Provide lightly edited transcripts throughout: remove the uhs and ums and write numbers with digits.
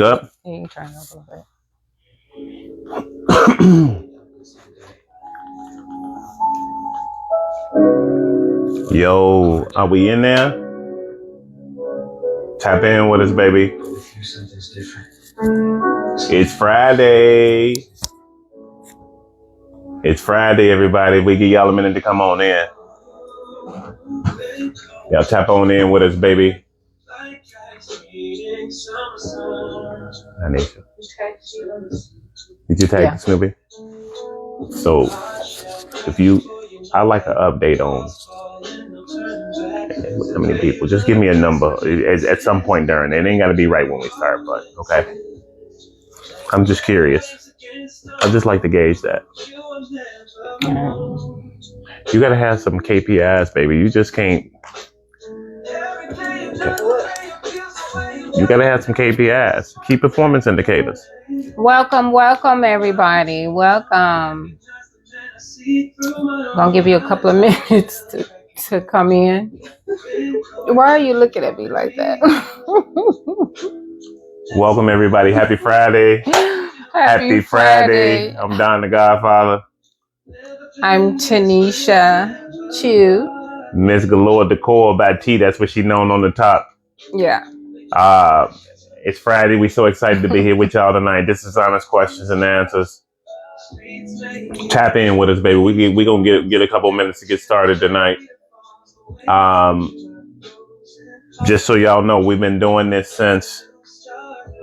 Up. Yeah, you can turn it up a little Yo, are we in there? Tap in with us, baby. It's Friday. It's Friday, everybody. We give y'all a minute to come on in. Y'all tap on in with us, baby. Anisha. Did you tag Snoopy? So, I like an update on how many people. Just give me a number at some point during. It ain't got to be right when we start, but okay. I'm just curious. I just like to gauge that. You got to have some KPIs, baby. You just can't. Okay. You got to have some KPIs, key performance indicators. Welcome, everybody. Welcome. Gonna give you a couple of minutes to come in. Why are you looking at me like that? Welcome, everybody. Happy Friday. Happy Friday. I'm Don the Godfather. I'm Tanisha Chu. Miss Galore Decor by T. That's what she's known on the top. Yeah. It's Friday. We're so excited to be here with y'all tonight. This is Honest Questions and Answers. Tap in with us, baby. We're going to get a couple minutes to get started tonight. Just so y'all know, we've been doing this since,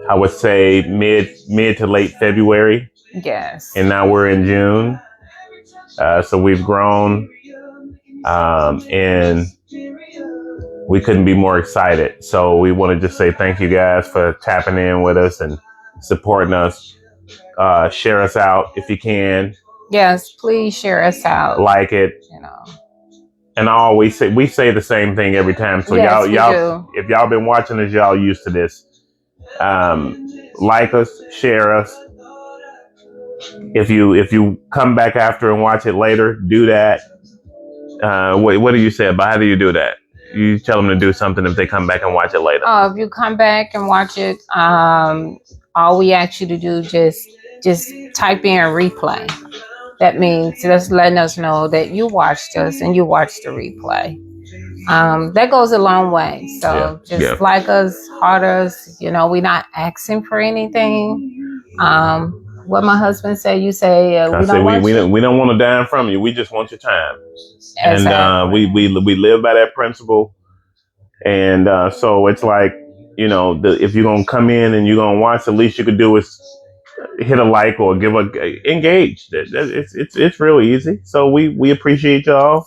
I would say, mid to late February. Yes. And now we're in June. So we've grown. And we couldn't be more excited. So we want to just say thank you guys for tapping in with us and supporting us. Share us out if you can. Yes, please share us out. Like it. And I always say, we say the same thing every time. So yes, y'all, if y'all been watching us, y'all used to this. Like us, share us. If you come back after and watch it later, do that. What do you say about how do you do that? You tell them to do something if they come back and watch it later. Oh, if you come back and watch it, all we ask you to do just type in replay. That means just letting us know that you watched us and you watched the replay. That goes a long way. So like us, heart us. We're not asking for anything. What my husband said, you say we don't want a dime from you. We just want your time. Exactly. And we live by that principle. And so it's like, if you're gonna come in and you're gonna watch, the least you could do is hit a like or engage. It's real easy. So we appreciate y'all.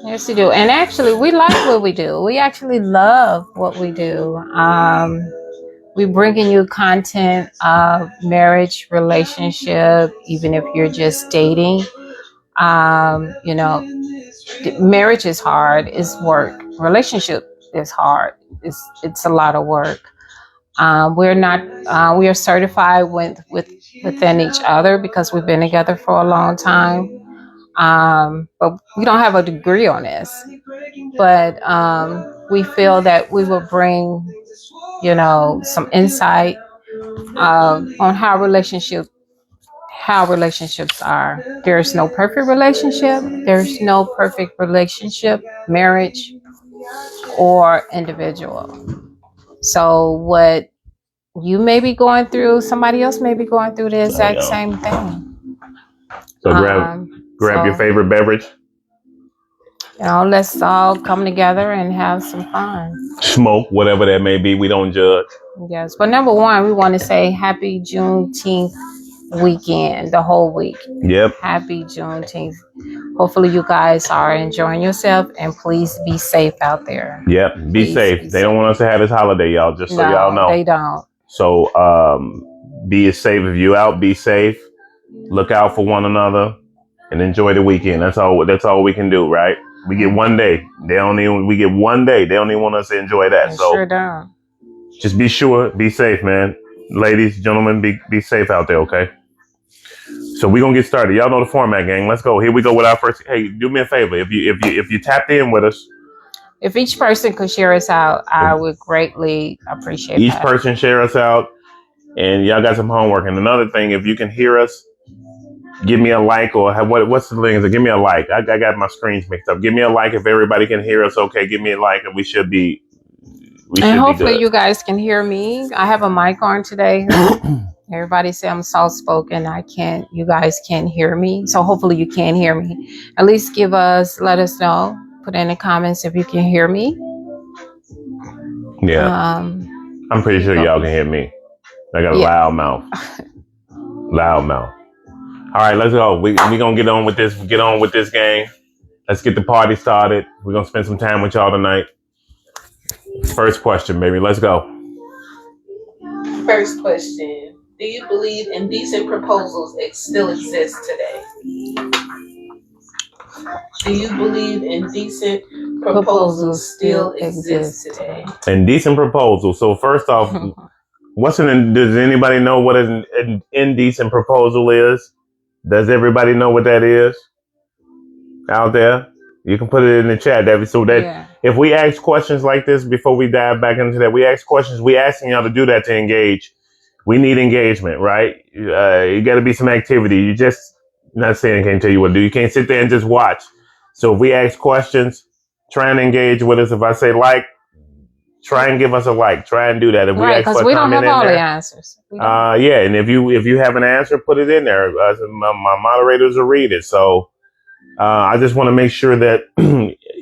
Yes, we do. And actually, we like what we do. We actually love what we do. We're bringing you content of marriage, relationship, even if you're just dating. Marriage is hard. It's work. Relationship is hard. It's a lot of work. We are certified within each other because we've been together for a long time. But we don't have a degree on this. But we feel that we will bring, some insight on how relationships are. There's no perfect relationship. There's no perfect relationship, marriage, or individual. So what you may be going through, somebody else may be going through the exact same thing. So grab your favorite beverage. Let's all come together and have some fun. Smoke, whatever that may be. We don't judge. Yes. But number one, we want to say happy Juneteenth weekend, the whole week. Yep. Happy Juneteenth. Hopefully you guys are enjoying yourself, and please be safe out there. Yep. Be safe. They don't want us to have this holiday, y'all, just so y'all know. They don't. So be as safe. If you out, be safe. Look out for one another and enjoy the weekend. That's all we can do, right? We get one day. We get one day. They don't even want us to enjoy that. They so sure don't. Just be sure, be safe, man. Ladies, gentlemen, be safe out there, okay? So we're gonna get started. Y'all know the format, gang. Let's go. Here we go with our first. Hey, do me a favor. If you tapped in with us, if each person could share us out, I would greatly appreciate each person share us out. And y'all got some homework. And another thing, if you can hear us, give me a like, or what's the thing? Give me a like. I got my screens mixed up. Give me a like if everybody can hear us. Okay, give me a like, and we should be And hopefully good. you guys can hear me. I have a mic on today. Everybody say I'm soft spoken. You guys can't hear me. So hopefully you can hear me. At least let us know. Put in the comments if you can hear me. Yeah. I'm pretty sure y'all can hear me. I got a loud mouth. Loud mouth. All right, let's go. We gonna get on with this. Get on with this game. Let's get the party started. We're gonna spend some time with y'all tonight. First question, baby. Let's go. First question. Do you believe indecent proposals still exist today? Do you believe indecent proposals still exist today? Indecent proposals. So first off, does anybody know what an indecent proposal is? Does everybody know what that is out there? You can put it in the chat. If we ask questions like this before we dive back into that, we ask questions. We asking y'all to do that to engage. We need engagement, right? You got to be some activity. You just not saying I can't tell you what to do. You can't sit there and just watch. So if we ask questions, try and engage with us. If I say like, try and give us a like. Try and do that. If right, because we don't have all the answers. Yeah, and if you have an answer, put it in there. My moderators will read it. So I just want to make sure that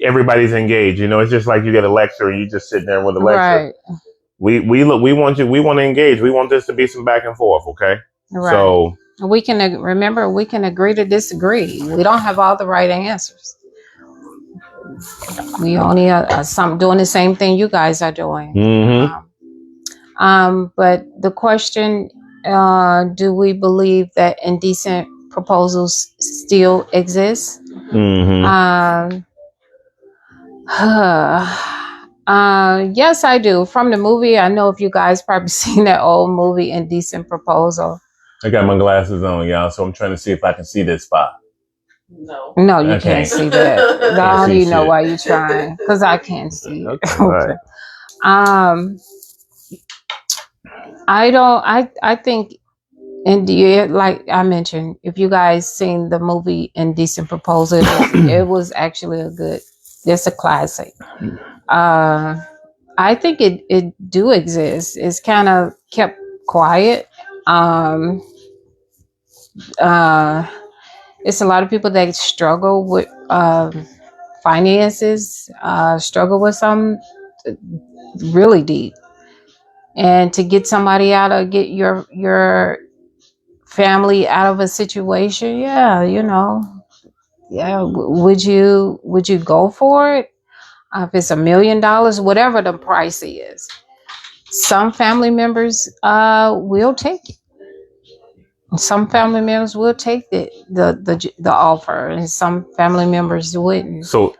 everybody's engaged. You know, it's just like you get a lecture and you just sit there with a lecture. Right. We want to engage. We want this to be some back and forth. Okay. Right. So we can agree to disagree. We don't have all the right answers. We only are doing the same thing you guys are doing. Mm-hmm. But the question, do we believe that indecent proposals still exist? Mm-hmm. Yes, I do. From the movie, I know if you guys probably seen that old movie, Indecent Proposal. I got my glasses on, y'all, so I'm trying to see if I can see this spot. No, you can't see that. I don't even know why you're trying, because I can't see. Okay, right. I think, like I mentioned, if you guys seen the movie Indecent Proposal, it was actually it's a classic. I think it do exist. It's kind of kept quiet. It's a lot of people that struggle with finances, struggle with some really deep, and to get somebody get your family out of a situation. Yeah, would you go for it? If it's $1 million, whatever the price is, some family members will take it. Some family members will take the offer, and some family members wouldn't. So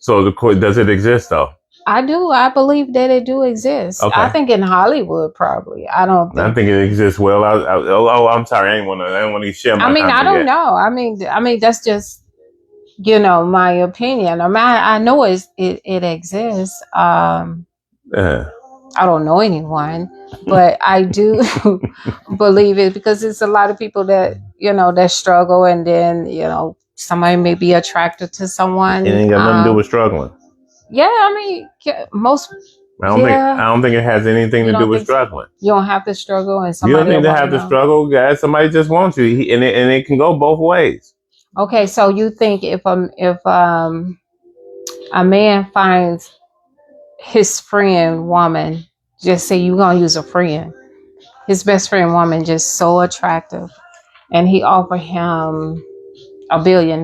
does it exist though? I do. I believe that it do exist. Okay. I think in Hollywood, probably. I think it exists. Well, I'm sorry. I didn't want to share my. I don't know. I mean, that's just my opinion. I know it exists. I don't know anyone, but I do believe it, because it's a lot of people that that struggle, and then somebody may be attracted to someone. It ain't got nothing to do with struggling. Yeah, I mean, most. I don't think it has anything to do with struggling. You don't have to struggle, and somebody. You don't need to have to struggle, guys. Somebody just wants you, and it can go both ways. Okay, so you think if a man finds his friend woman, just say you're gonna use a friend, his best friend woman, just so attractive, and he offer him $1 billion.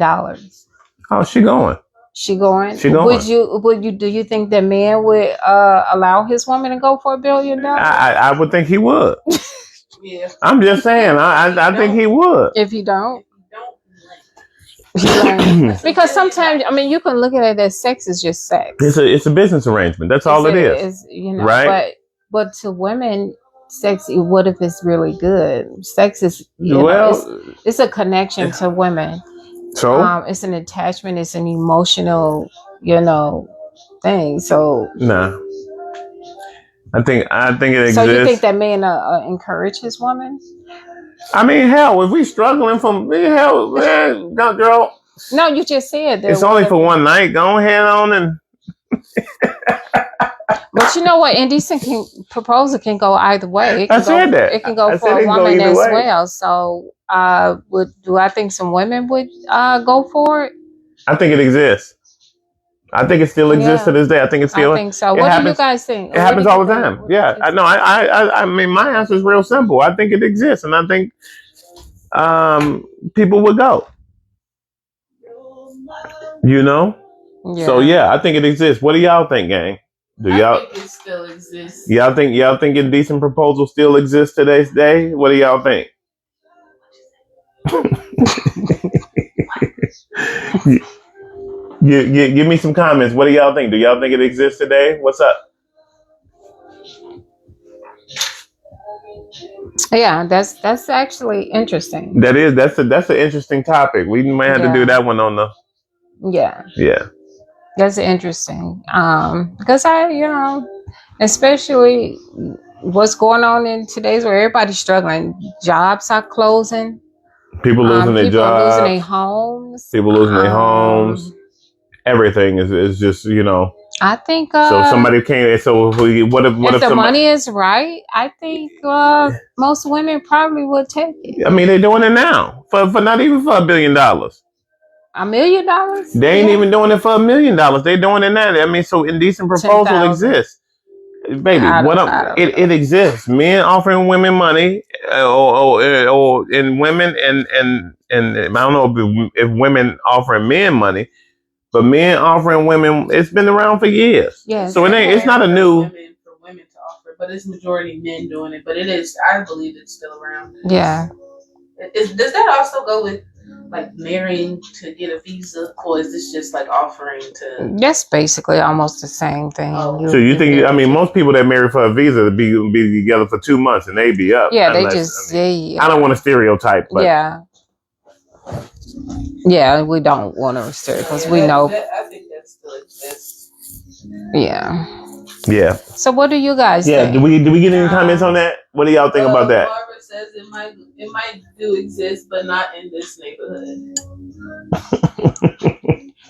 How's she going? She going. She going. Do you think that man would allow his woman to go for $1 billion? I would think he would. Yeah. I'm just saying. I think he would. If he don't. Because sometimes, I mean, you can look at it as sex is just sex. It's a business arrangement. That's all it is. Right? But to women, sex, what if it's really good? Sex is it's a connection to women. So it's an attachment. It's an emotional, thing. So nah. I think it exists. So you think that man encourage his woman? I mean, hell, if we struggling from hell, man, girl. No, you just said that It's only for one night. Go ahead on and. But you know what? Indecent proposal can go either way. I said that. It can go for a woman as well. So, do I think some women would go for it? I think it exists. I think it still exists to this day. I think it's still. I think so. What do you guys think? It happens all the time. Yeah. I mean, my answer is real simple. I think it exists, and I think people would go. You know. Yeah. So yeah, I think it exists. What do y'all think, gang? I think it still exists. Y'all think Indecent proposal still exists today's day? What do y'all think? Give me some comments. What do y'all think? Do y'all think it exists today? What's up? Yeah, that's actually interesting. That's an interesting topic. We might have to do that one on the. Yeah. That's interesting. Because especially what's going on in today's where everybody's struggling. Jobs are closing. People losing their jobs. People losing their homes. People losing their homes. Everything is just, I think so somebody came. So what if the money is right? I think most women probably would take it. I mean, they're doing it now for not even for $1 billion. $1 million? They ain't even doing it for $1 million. They're doing it now. I mean, so Indecent proposal exists, baby. It exists. Men offering women money, or and women and I don't know if women offering men money. But men offering women, it's been around for years. Yes. So it's not a new. For women to offer, but it's majority men doing it. But it is, I believe it's still around. Yeah. Does that also go with like marrying to get a visa, or is this just like offering to? That's basically almost the same thing. Oh. So you think? I mean, most people that marry for a visa be together for 2 months and they be up. Yeah, I don't want to stereotype, but yeah, we don't want to restrict because we know. I think that still exists. Yeah. So what do you guys think? Do we get any comments on that? What do y'all think about that? Barbara says it might do exist, but not in this neighborhood.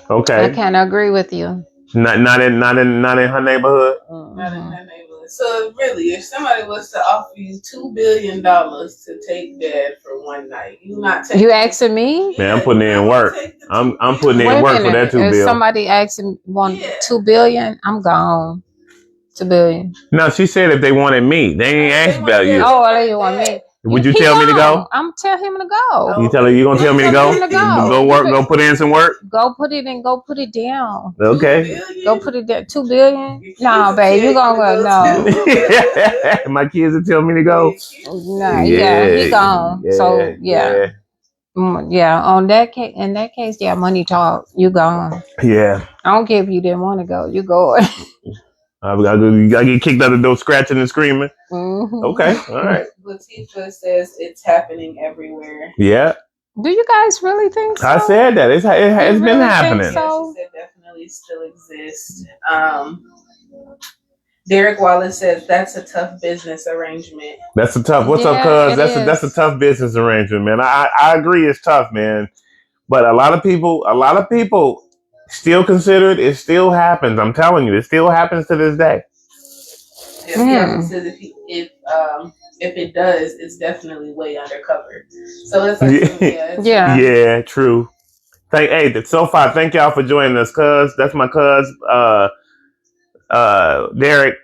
Okay. I can't agree with you. Not in her neighborhood. Mm-hmm. Not in her neighborhood. So really, if somebody was to offer you $2 billion to take Dad for one night, you asking me? Man, I'm putting in work. I'm putting in work for that $2 billion. If somebody asking $2 billion, I'm gone. $2 billion. No, she said if they wanted me, they ain't asked about you. Oh, they want me. Would you tell me to go? I'm tell him to go. You gonna tell me to go? Go work. Go put in some work. Go put it in. Go put it down. Okay. Go put it down. $2 billion. Nah, babe, you gonna go? No. My kids will tell me to go. Nah, he gone. So yeah. On that case, in that case, money talk. You gone. Yeah. I don't care if you didn't want to go. You going. I gotta get kicked out the door, scratching and screaming. Mm-hmm. Okay, all right. Latifah says it's happening everywhere. Yeah. Do you guys really think so? I said that it's been happening. So? It definitely still exists. Derek Wallace says that's a tough business arrangement. That's a tough. What's up, cuz? That's a tough business arrangement, man. I agree, it's tough, man. But a lot of people still consider it. It still happens. I'm telling you, it still happens to this day. Yeah, says if it does, it's definitely way undercover. So it's like, yeah, true. So far, thank y'all for joining us, cuz. That's my cuz, Derek.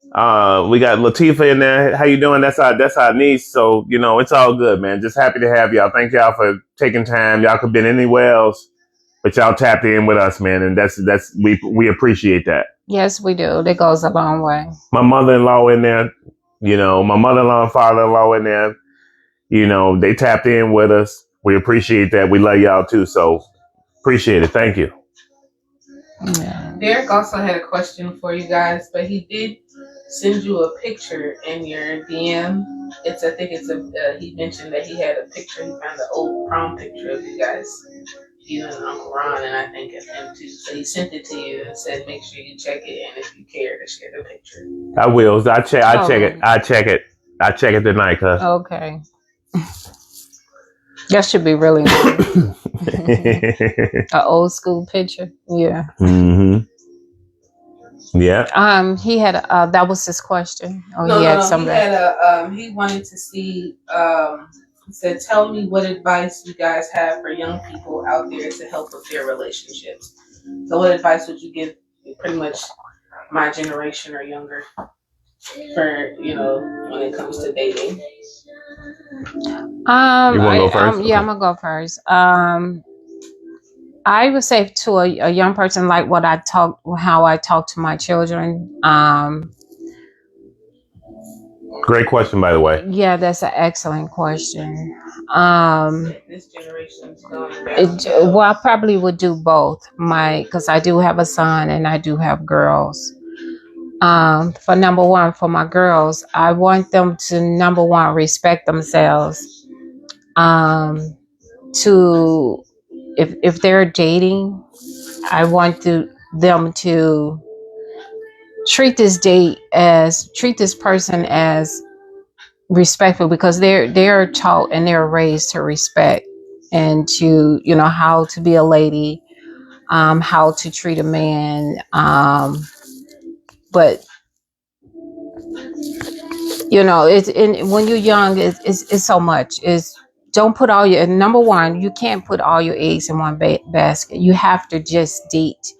We got Latifah in there. How you doing? That's our niece. So it's all good, man. Just happy to have y'all. Thank y'all for taking time. Y'all could have been anywhere else, but y'all tapped in with us, man, and that's we appreciate that. Yes, we do. That goes a long way. My mother-in-law in there, my mother-in-law and father-in-law in there, they tapped in with us. We appreciate that. We love y'all too. So appreciate it. Thank you. Yeah. Derek also had a question for you guys, but he did send you a picture in your DM. He mentioned that he had a picture. He found an old prom picture of you guys. you and Uncle Ron, and I think it's him too. So he sent it to you and said, make sure you check it, and if you care to share the picture. I will. I check. I check it. Oh, I check it. I check it tonight, cuz. okay. That should be really nice. An old school picture. Yeah. Mm-hmm. Yeah. He had that was his question. Oh, No, he no, had no. something. He had he wanted to see. He said, "Tell me what advice you guys have for young people out there to help with their relationships." So, what advice would you give? Pretty much my generation or younger, for when it comes to dating. You want to go first? Yeah, I'm gonna go first. I would say to a young person, like how I talk to my children. Great question, by the way. Yeah, that's an excellent question. This generation's going Well, I probably would do both. Because I do have a son and I do have girls. For number one, for my girls, I want them to number one respect themselves. To if they're dating, I want them to treat this person as respectful, because they're taught and they're raised to respect and to how to be a lady, how to treat a man, but when you're young, it's so much. Don't put all your number one. You can't put all your eggs in one basket. You have to just date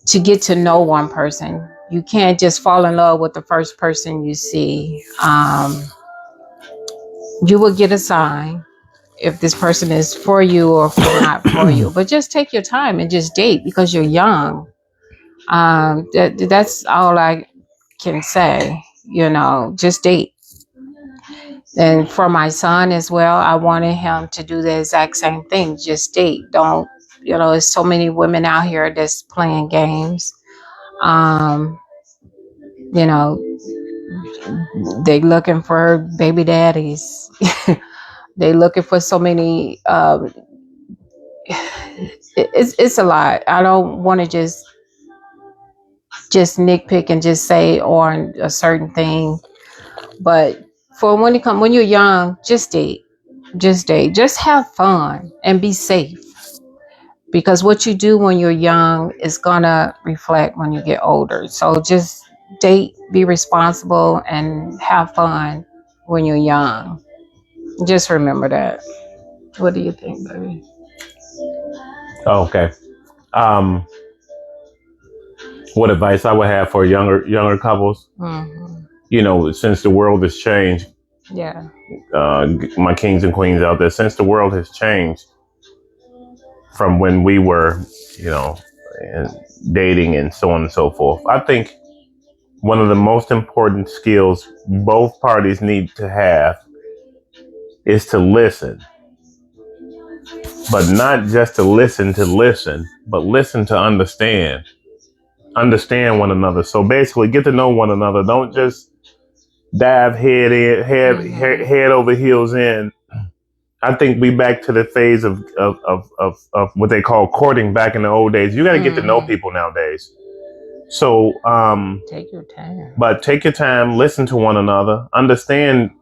to get to know one person. You can't just fall in love with the first person you see. You will get a sign if this person is for you or if they're not for you. But just take your time and just date because you're young. That's all I can say. Just date. And for my son as well, I wanted him to do the exact same thing. Just date. Don't, there's so many women out here that's playing games. Um, you know, they looking for baby daddies. They looking for so many. It's a lot. I don't want to just nitpick and just say on a certain thing, but for when you're young, just date. Just have fun and be safe, because what you do when you're young is gonna reflect when you get older. So just date, be responsible, and have fun when you're young. Just remember that. What do you think, baby? Oh, okay. What advice I would have for younger couples? Mm-hmm. Since the world has changed, Yeah. my kings and queens out there, since the world has changed from when we were, and dating and so on and so forth, I think one of the most important skills both parties need to have is to listen. But not just to listen, but listen to understand one another. So basically, get to know one another. Don't just dive head over heels in. I think we back to the phase of what they call courting back in the old days. You got to get to know people nowadays. So take your time. But take your time, listen to one another, understand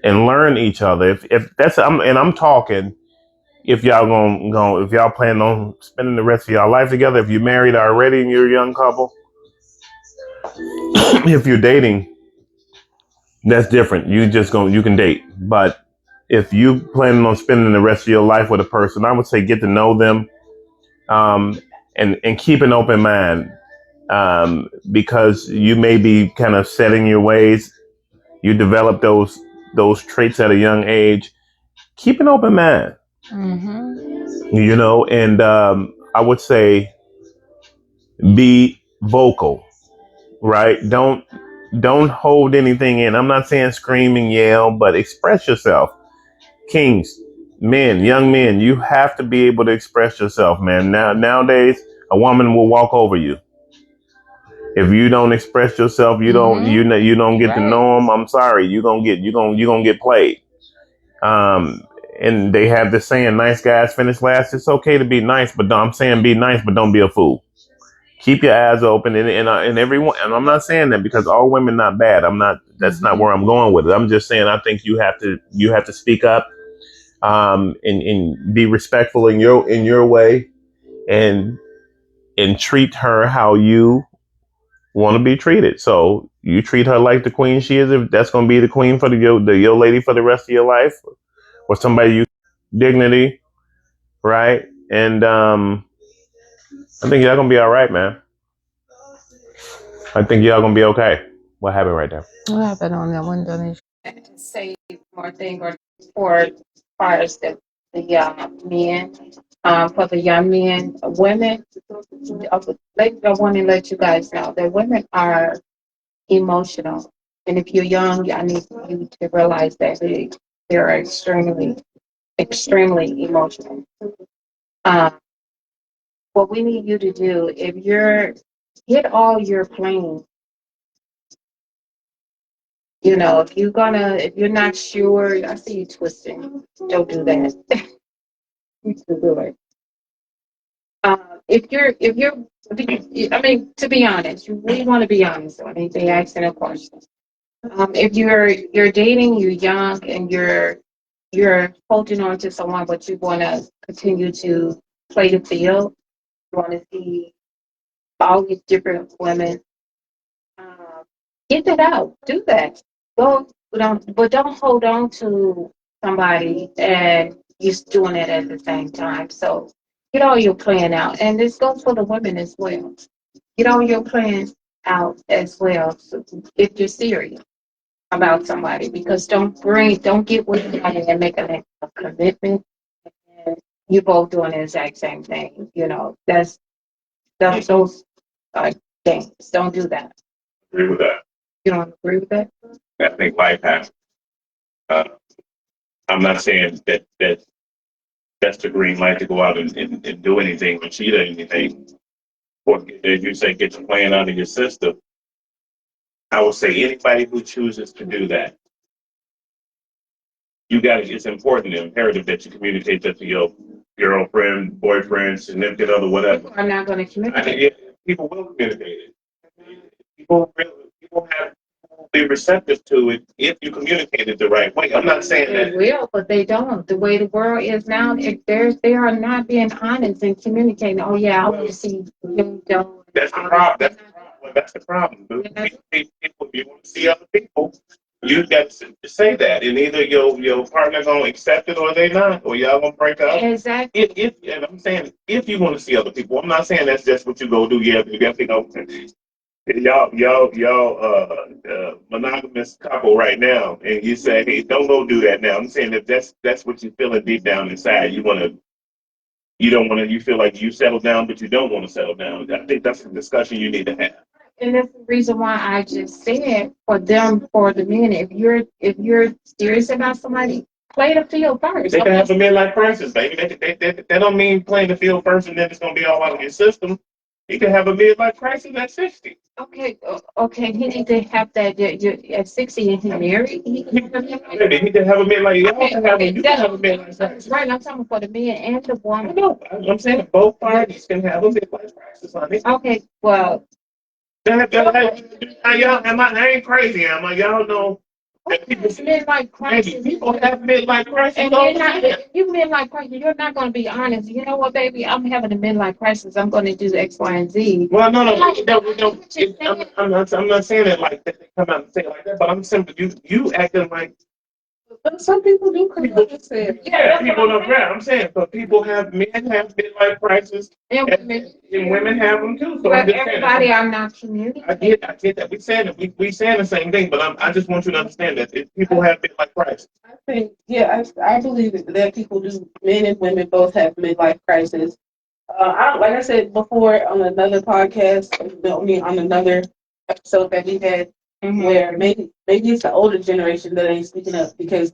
and learn each other. If that's I'm talking. If y'all plan on spending the rest of y'all life together, if you're married already and you're a young couple, if you're dating, that's different. You can date. But if you planning on spending the rest of your life with a person, I would say get to know them, and keep an open mind, because you may be kind of set in your ways. You develop those traits at a young age. Keep an open mind. Mm-hmm. And I would say be vocal, right? Don't hold anything in. I'm not saying scream and yell, but express yourself. Kings, young men, you have to be able to express yourself, man. Nowadays, a woman will walk over you. If you don't express yourself, you don't get to know them. I'm sorry, you gonna get played. and they have this saying, "Nice guys finish last." It's okay to be nice, but I'm saying be nice, but don't be a fool. Keep your eyes open, and everyone. And I'm not saying that because all women not bad. I'm not. That's not where I'm going with it. I'm just saying I think you have to speak up, and be respectful in your way, and treat her how you want to be treated. So you treat her like the queen she is. If that's going to be the queen for your lady for the rest of your life, or somebody you dignity, right? And I think y'all gonna be all right, man. I think y'all gonna be okay. What happened right there? What happened on that one donation? Say more thing or for far as the men, for the young men, women. I want to let you guys know that women are emotional, and if you're young, I need you to realize that they're extremely emotional. Um, what we need you to do, if you're get all your plans, if you're not sure, I see you twisting. Don't do that. You can do it. I mean, to be honest, we want to be honest on anything, asking a question. If you're dating, you're young, and you're holding on to someone, but you want to continue to play the field, you want to see all these different women. Get that out. Do that. Go, but don't hold on to somebody and you're doing it at the same time. So get all your plan out, and this goes for the women as well. Get all your plans out as well, so if you're serious about somebody, because don't get with somebody and make a commitment. And you both doing the exact same thing. Those are things. Don't do that. Agree with that. You don't agree with that? I think life happens. Uh, I'm not saying that's the green light to go out and do anything or cheat or anything. Or as you say, get your plan out of your system. I would say anybody who chooses to do that, it's important and imperative that you communicate that to your girlfriend, boyfriend, significant other, whatever. People are not going to communicate. Yeah, people will communicate it. People have be receptive to it if you communicate it the right way. I'm not saying They that. will, but they don't. The way the world is now, if they are not being honest and communicating. Oh yeah, I want to see you. Don't. That's the problem. That's the problem. People, if you want to see other people, you got to say that, and either your partner gonna accept it or they not, or y'all gonna break up. Exactly. And I'm saying if you want to see other people, I'm not saying that's just what you go do. Yeah, you got to go. Y'all monogamous couple right now, and you say, hey, don't go do that now. I'm saying that that's what you're feeling deep down inside. You don't want to. You feel like you settle down, but you don't want to settle down. I think that's a discussion you need to have. And that's the reason why I just said for the men, if you're serious about somebody, play the field first. They can have a midlife crisis, baby. That don't mean playing the field first and then it's gonna be all out of your system. You can have a midlife crisis at 60. Okay. He need to have that. You're at 60 and he married. He can have a midlife. Maybe he can have a midlife. Y'all can have you can have a midlife crisis. Right. I'm talking for the man and the I woman. know. I'm saying both parties can have a midlife crisis, honey. Okay. Well. I ain't crazy, am I? Y'all know that midlife crisis. People have midlife crisis. And if you midlife crisis, you're not going to be honest. You know what, baby? I'm having a midlife crisis. I'm going to do X, Y, and Z. Well, no. I'm not saying it like that. They come out and say it like that, but I'm simply you acting like. But some people do come out and say it. Yeah, people don't. Yeah, I'm saying, but men have midlife crisis, and women have them too. So but everybody are not communicating. I get that. We saying it. We saying the same thing, but I just want you to understand that people have midlife crisis. I think, I believe that people do. Men and women both have midlife crisis. Like I said before on another podcast, on another episode that we had, where maybe it's the older generation that ain't speaking up because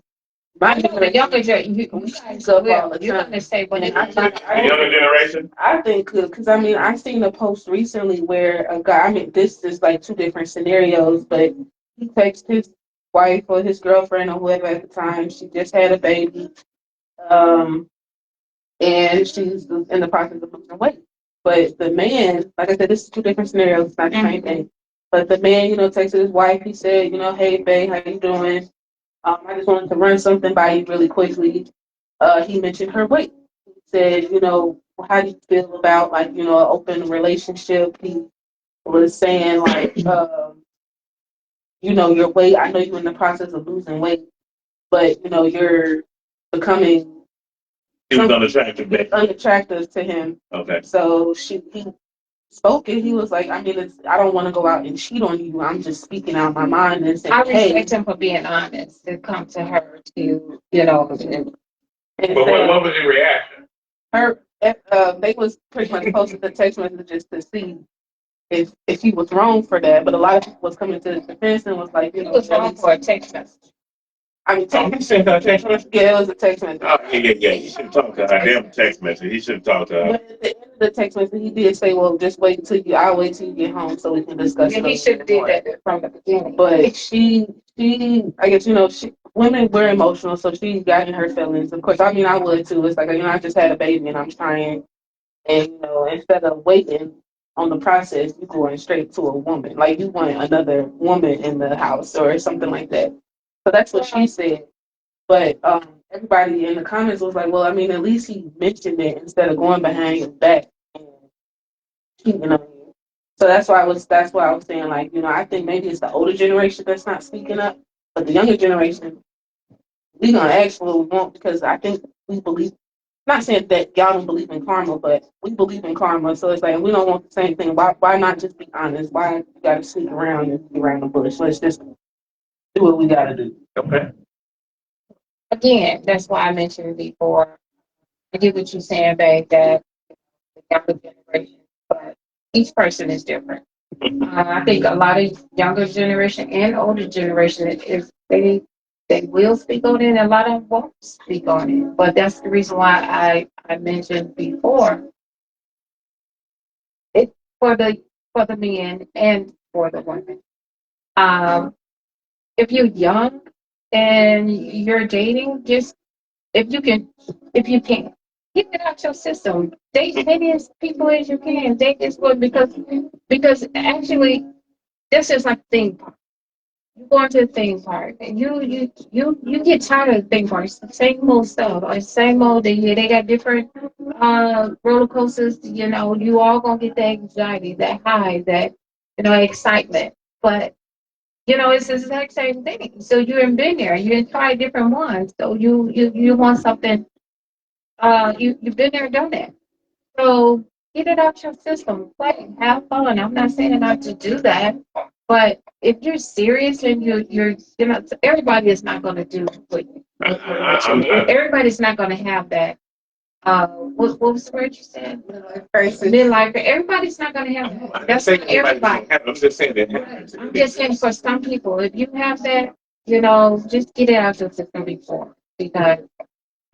my the younger generation, you're going to say when the younger generation. I think because I seen a post recently where a guy. This is like two different scenarios, but he texted his wife or his girlfriend or whoever at the time. She just had a baby. And she's in the process of losing weight. But the man, like I said, this is two different scenarios. It's not the same thing. But the man, texted his wife. He said, hey, babe, how you doing? I just wanted to run something by you really quickly. He mentioned her weight. He said, how do you feel about like, an open relationship? He was saying like, your weight. I know you're in the process of losing weight, but you're becoming. He was unattractive to him. Okay. So he spoke it. He was like, I mean, I don't want to go out and cheat on you. I'm just speaking out my mind and saying, I respect him for being honest to come to her but what was your reaction? They was pretty much posting the text messages to see if he was wrong for that. But a lot of people was coming to his defense and was like, he was wrong for a text message. I mean, he sent her a text message? Yeah, it was a text message. Oh, yeah. He should have talked to her. Damn text message. He should have talked to her. But at the end of the text message, he did say, well, just wait till I'll wait till you get home so we can discuss it. He should have did that from the beginning. But she, I guess, women were emotional, so she got in her feelings. Of course, I mean, I would too. It's like, I just had a baby and I'm trying. And, instead of waiting on the process, you going straight to a woman. Like, you want another woman in the house or something like that. So that's what she said. But everybody in the comments was like, well, I mean, at least he mentioned it instead of going behind his back and cheating on you. So that's why I was saying, like, I think maybe it's the older generation that's not speaking up, but the younger generation, we gonna ask what we want because I think we believe. Not saying that y'all don't believe in karma, but we believe in karma. So it's like we don't want the same thing. Why not just be honest? Why you gotta sneak around and be around the bush? Let's just do what we gotta do. Okay. Again, that's why I mentioned before. I get what you're saying, babe, that the younger generation, but each person is different. I think a lot of younger generation and older generation is they will speak on it, and a lot of them won't speak on it. But that's the reason why I mentioned before it for the men and for the women. Um, if you're young and you're dating, just if you can, if you can, get it out your system. Date many as people as you can. Date this one because actually this is like thing. You go into the theme park and you get tired of the theme parks. Same old stuff. Like same old they got different roller coasters, you all gonna get that anxiety, that high, that excitement. But it's the exact same thing. So you haven't been there. You didn't try different ones. So you want something you've been there, done that. So get it out your system. Play, have fun. I'm not saying not to do that, but if you're serious and everybody is not going to do what everybody's not going to have that. What was the word you said? Midlife crisis. Midlife. Everybody's not going to have that. That's not everybody. I'm just saying that. I'm just saying for some people, if you have that, just get it out your system before because.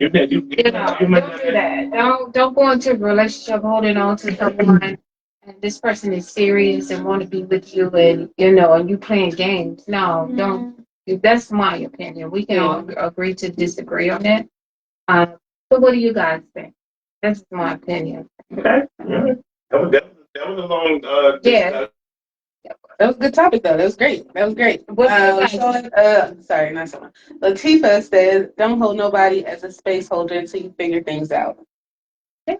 Don't do that. Don't go into a relationship holding on to someone and this person is serious and want to be with you and and you playing games. No, don't. That's my opinion. We can all agree to disagree on it. So what do you guys think? That's my opinion. Okay. Yeah. That was a long yeah. That was a good topic, though. That was great. Sorry, not someone. Latifah says, "Don't hold nobody as a space holder until you figure things out." Yeah.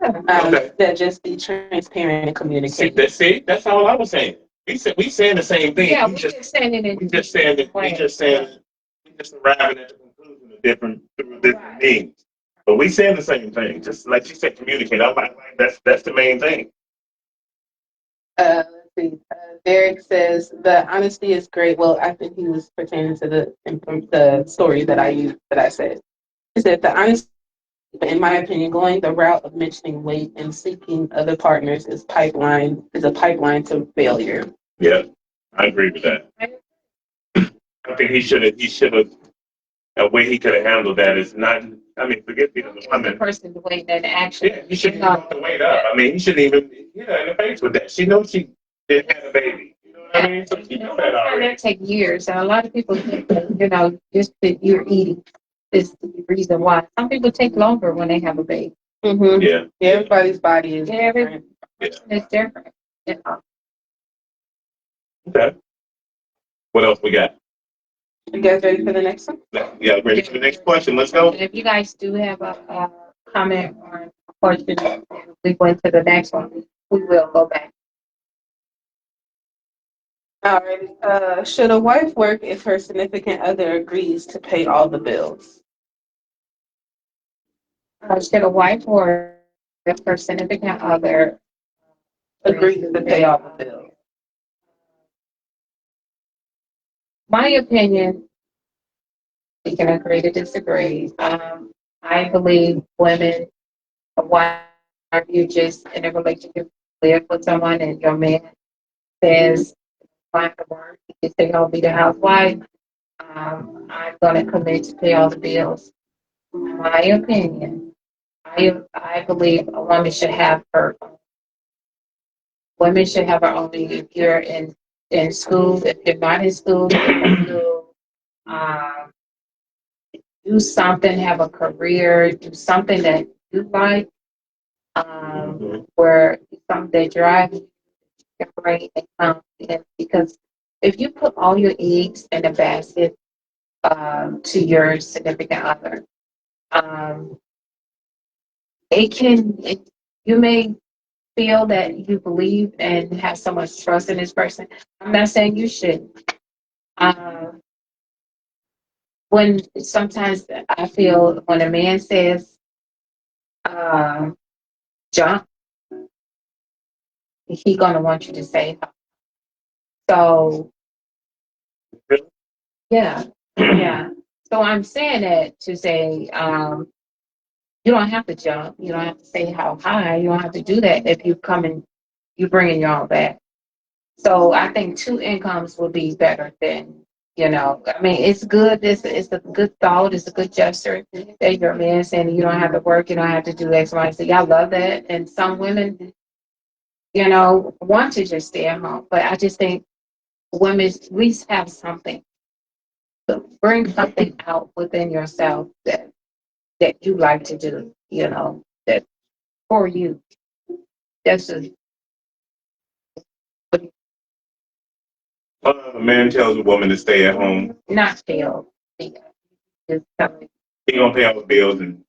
That just be transparent and communicate. See, that's all I was saying. We saying the same thing. Yeah, we just saying it. We just arriving at the conclusion of different means. But we saying the same thing. Just like you said, communicate. I'm like that's the main thing. Let's see. Derek says the honesty is great. Well, I think he was pertaining to the story that I said. He said the honesty, in my opinion, going the route of mentioning weight and seeking other partners is a pipeline to failure. Yeah, I agree with that. I think he should have. A way he could have handled that is not. I mean, forget being a woman. The person the way that actually. Yeah, he shouldn't have brought the weight up. I mean, he shouldn't even hit her in the face with that. She knows she didn't have a baby. You know what I mean? So she knows that already. That take years. And a lot of people think that, just that you're eating. is the reason why. Some people take longer when they have a baby. Mm-hmm. Yeah. Yeah, everybody's body is Every different. It's different. You know. Okay. What else we got? You guys ready for the next one? Yeah, ready for the next question. Let's go. And if you guys do have a comment or a question, and we went to the next one, we will go back. All right. Should a wife work if her significant other agrees to pay all the bills? Should a wife or if her significant other Agrees to pay all the bills. my opinion, we can agree to disagree. I believe women, why are you just in a relationship, live with someone and your man says, find the work, you say, I'll be the housewife, I'm going to commit to pay all the bills. My opinion, I believe a woman should have her, women should have her own, if you're in school, if you're not in school, um, do something, have a career, do something that you like, where something that drives you, right, and because if you put all your eggs in a basket to your significant other, um, you may feel that you believe and have so much trust in this person. I'm not saying you should. Um, when sometimes I feel when a man says uh, jump, he gonna want you to say no. So yeah, yeah. So I'm saying that to say you don't have to jump. You don't have to say how high. You don't have to do that if you come and you bringing your own back. So I think two incomes would be better than, I mean, it's good. It's a good thought. It's a good gesture that your man saying you don't have to work. You don't have to do X, Y, Z. I love that. And some women, want to just stay at home. But I just think women at least have something. Bring something out within yourself that you like to do, that for you. That's just A man tells a woman to stay at home. not fail. Just something. He gonna pay all the bills, and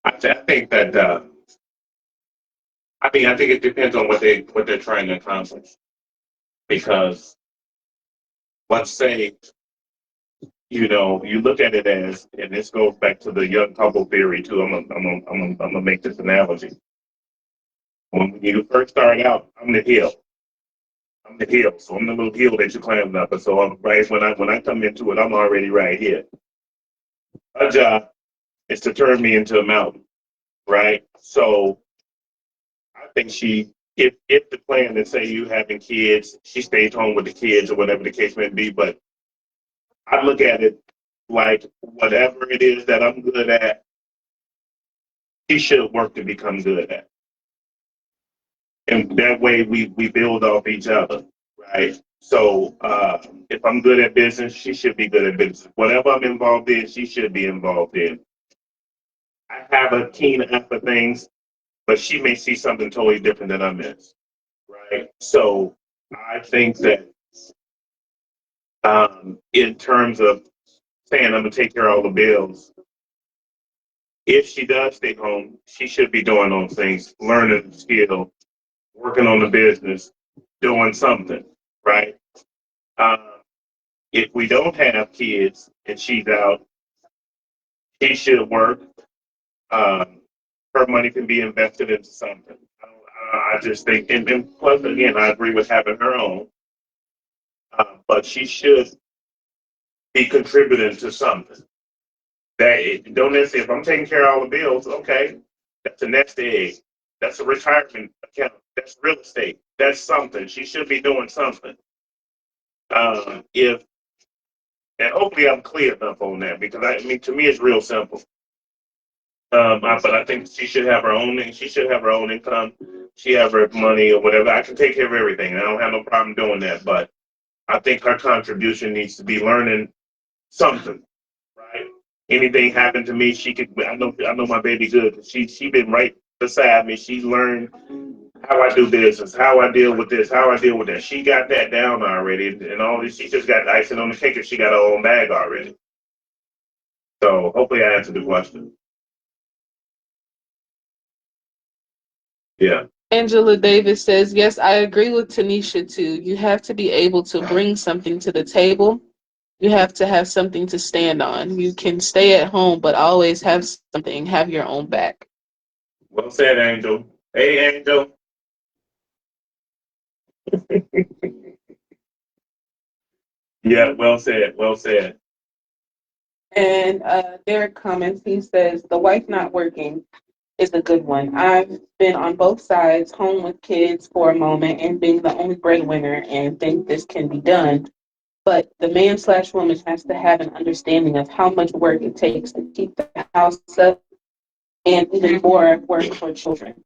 I think that I think it depends on what they're trying to accomplish. Because let's say you look at it as, and this goes back to the young couple theory too. I'm gonna make this analogy. When you first start out, I'm the hill. I'm the hill, so I'm the little hill that you're climbing up. And so I'm right when I come into it, I'm already right here. Her job is to turn me into a mountain, right? So I think if the plan is say you having kids, she stays home with the kids or whatever the case may be. But I look at it like whatever it is that I'm good at, she should work to become good at. And that way we build off each other, right? So if I'm good at business, she should be good at business. Whatever I'm involved in, she should be involved in. I have a keen eye for things, but she may see something totally different than I miss, right? So I think that in terms of saying I'm gonna take care of all the bills, if she does stay home, she should be doing those things, learning the skill, working on the business, doing something, right? Um, if we don't have kids and she's out, she should work. Um, Her money can be invested into something. I just think, and plus, again, I agree with having her own, but she should be contributing to something. Don't necessarily, if I'm taking care of all the bills, okay, that's a nest egg. That's a retirement account. That's real estate. That's something. She should be doing something. If And hopefully I'm clear enough on that because I mean to me it's real simple. But I think she should have her own. She should have her own income. She have her money or whatever. I can take care of everything. I don't have no problem doing that. But I think her contribution needs to be learning something, right? anything happened to me, she could. I know my baby good. 'Cause she been right beside me. She learned how I do business, how I deal with this, how I deal with that. She got that down already, and all this. She just got the icing on the cake, and she got her own bag already. So hopefully, I answered the question. Yeah. Angela Davis says, yes, I agree with Tanisha too. You have to be able to bring something to the table. You have to have something to stand on. You can stay at home, but always have something, have your own back. Well said, Angel. Hey, Angel. Yeah, well said. Well said. And Derek comments, he says, the wife not working is a good one. I've been on both sides, home with kids for a moment and being the only breadwinner and think this can be done. But the man/woman has to have an understanding of how much work it takes to keep the house up and even more work for children.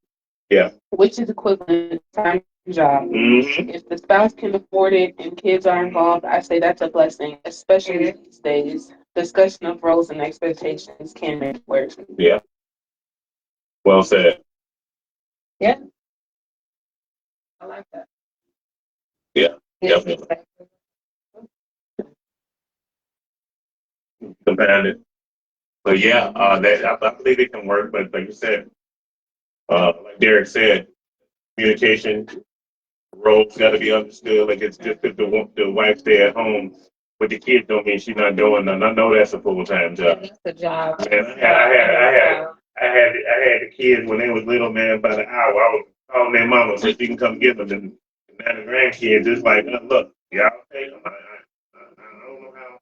Yeah. Which is equivalent to time job. Mm-hmm. If the spouse can afford it and kids are involved, I say that's a blessing, especially these days. Discussion of roles and expectations can make it work. Yeah. Well said. Yeah. I like that. Yeah. Definitely. Competitive. But yeah, that I believe it can work. But like you said, like Derek said, communication roles got to be understood. Like it's just that the wife stay at home with the kids don't mean she's not doing nothing. I know that's a full time job. That's the job. Man, I had the kids when they was little, man. By the hour, I was calling their mama so she can come get them. And now the grandkids, it's like, look, y'all take them. I don't know how.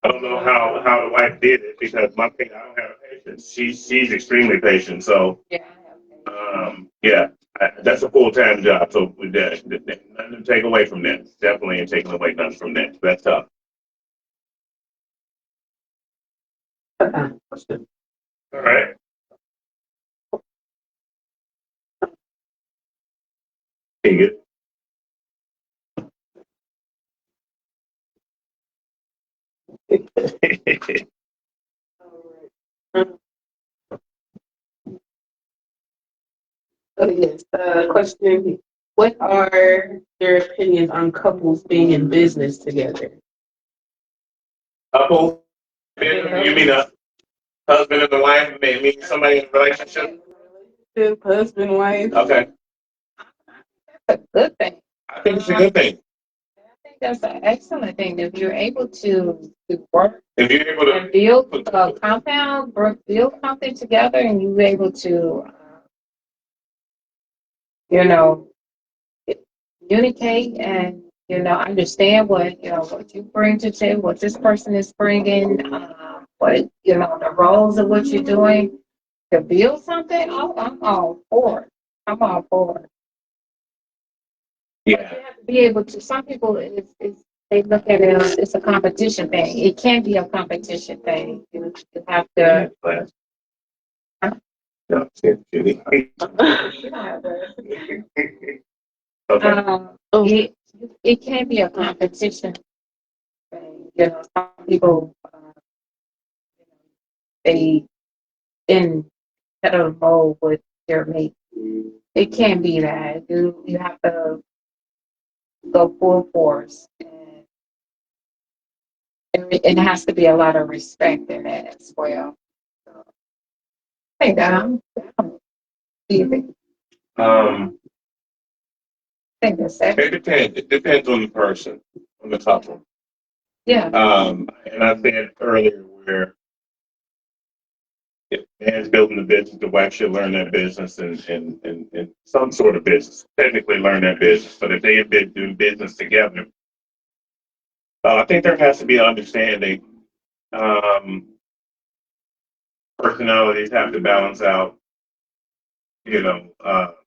I don't know how the wife did it because I don't have patience. She's extremely patient. So Yeah. yeah, that's a full time job. So with that, nothing to take away from that. Definitely ain't taking away nothing from that. That's tough. All right. Okay, good. Oh, yes. Question: what are your opinions on couples being in business together? Couple. You mean a husband and a wife? Mean somebody in a relationship? Husband, wife. Okay. That's a good thing. I think it's a good thing. I think that's an excellent thing. If you're able to work If you're able to and build a compound, build something together, and you're able to, you know, communicate and understand what you bring to the table, what this person is bringing, what the roles of what you're doing to build something. Oh, I'm all for it. I'm all for it. But yeah. you have to be able to. Some people they look at it as it's a competition thing. It can be a competition thing. You have to. No, Judy. Okay. It can be a competition thing. Some people they in competitive mode with their mate. It can be that you have to go full force, and it has to be a lot of respect in that as well. So, I think easy. I think that's it. It depends. It depends on the person, on the couple. Yeah. And I said earlier where if the man's building a business, the wife should learn that business and some sort of business. Technically learn that business. But if they have been doing business together, I think there has to be an understanding. Um, Personalities have to balance out, you know. But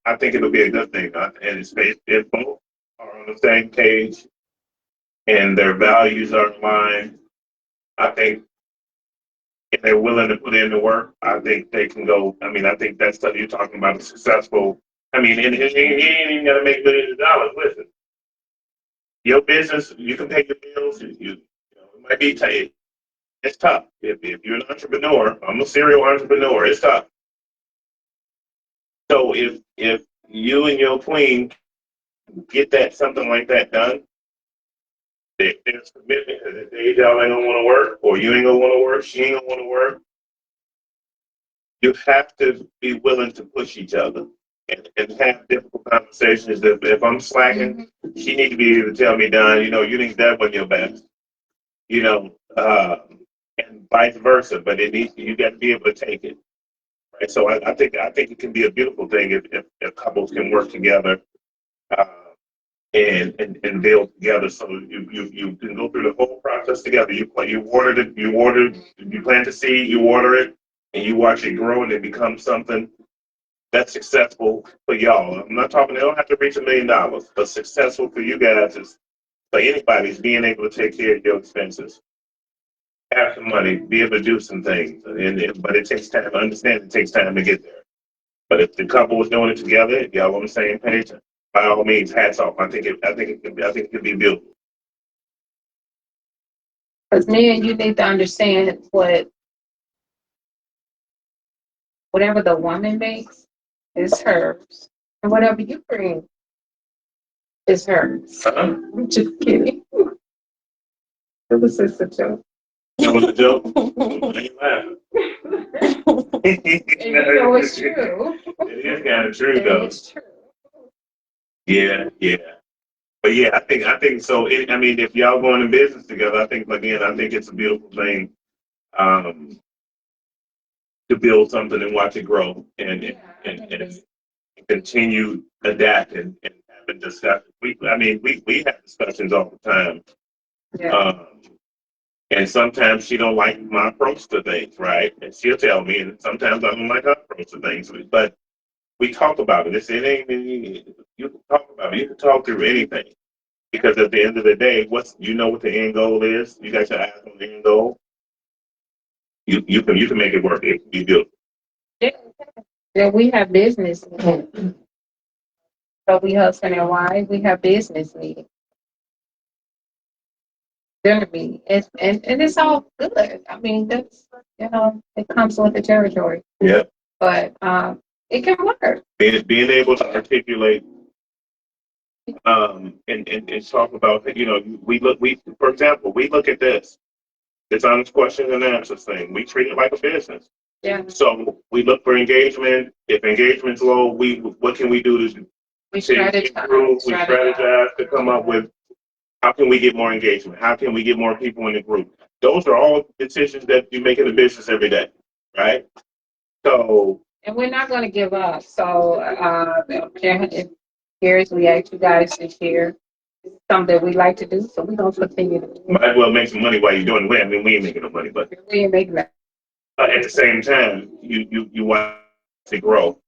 I think it'll be a good thing. And it's if both are on the same page and their values are aligned, I think if they're willing to put in the work, I think they can go. I mean, I think that stuff you're talking about is successful. I mean, and you ain't even got to make millions of dollars. Listen, your business, you can pay your bills. It might be tight. It's tough. If you're an entrepreneur, I'm a serial entrepreneur. It's tough. So if you and your queen get that something like that done, there's commitment. Because if they y'all ain't gonna want to work, or you ain't gonna want to work, she ain't gonna want to work. You have to be willing to push each other and have difficult conversations. If I'm slacking, she need to be able to tell me, Don, you think that wasn't your best. You know, and vice versa. But you got to be able to take it. Right? So I think it can be a beautiful thing if couples can work together uh, and build together. So you can go through the whole process together. You plant the seed, you water it, and you watch it grow and it becomes something that's successful for y'all. I'm not talking. They don't have to reach $1 million, but successful for you guys is for anybody's being able to take care of your expenses, have some money, be able to do some things. But it takes time. I understand it takes time to get there. But if the couple was doing it together, if y'all on the same page, by all means, hats off. I think it could be beautiful. Because men, you need to understand whatever the woman makes is hers, and whatever you bring is hers. I'm just kidding. It was just a joke. That was a joke. Why you laughing? And it's true. It is kind of true, though. It's true. Yeah. But yeah, I think so. If y'all going in business together, I think it's a beautiful thing um, to build something and watch it grow and continue adapting and having discussions. We have discussions all the time. Yeah. And sometimes she don't like my approach to things, right? And she'll tell me, and sometimes I don't like her approach to things. But we talk about it. It ain't you can talk about it. You can talk through anything. Because at the end of the day, what the end goal is. You got your eyes on the end goal. You can make it work. It can be good. Yeah. Yeah, we have business meetings. So we husband and wife, we have business meetings. Dinner meetings. And it's all good. I mean, that's it comes with the territory. Yeah. But it can work. Being able to articulate and talk about we for example we look at this honest questions and answers thing. We treat it like a business. Yeah. So we look for engagement. If engagement's low, what can we do to improve? We strategize to come up with how can we get more engagement? How can we get more people in the group? Those are all decisions that you make in the business every day, right? So. And we're not going to give up. So if Gary's, we asked you guys to share something that we like to do. So we're going to continue to do it. Might as well make some money while you're doing it. We ain't making no money, but we ain't making that. At the same time, you want to grow,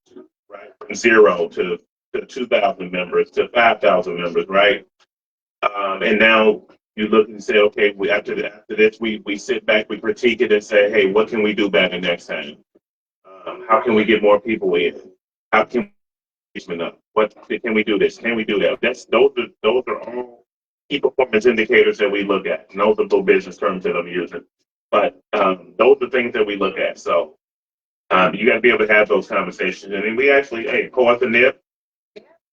right? From zero to 2,000 members to 5,000 members, right? And now you look and say, okay, after this, we sit back, we critique it, and say, hey, what can we do better next time? How can we get more people in? How can we engagement up? What can we do? This can we do that? Those are all key performance indicators that we look at. And those are the business terms that I'm using, but those are things that we look at. So you got to be able to have those conversations. And then we actually, pour us a nip,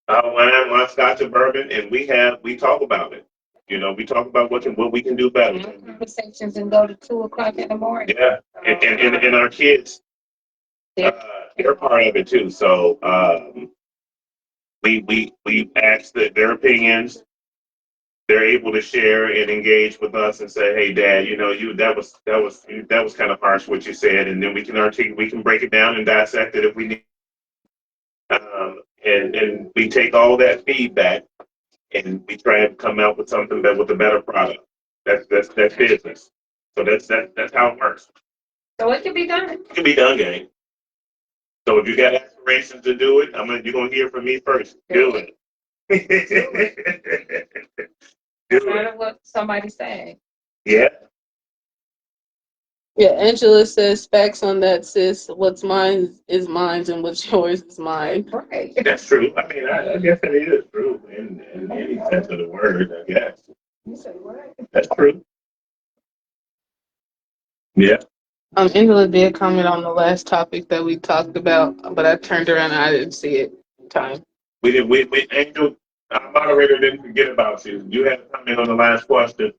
wine, scotch, and bourbon, and we talk about it. We talk about what we can do better. Conversations and go to 2:00 in the morning. Yeah, and our kids, they're part of it too. So we ask their opinions. They're able to share and engage with us and say, "Hey, Dad, that was kind of harsh what you said," and then we can break it down and dissect it if we need. And we take all that feedback and we try and come out with something with a better product. That's business. So that's how it works. So it can be done. It can be done, gang. So if you got aspirations to do it, you're gonna hear from me first. Do it. No matter what somebody say. Yeah. Yeah, Angela says facts on that, sis. What's mine is mine, and what's yours is mine. Right. That's true. I guess it is true in any sense of the word, I guess. You say what? That's true. Yeah. Angela did comment on the last topic that we talked about, but I turned around and I didn't see it in time. We did. We Angel, our moderator didn't forget about you. You had a comment on the last question.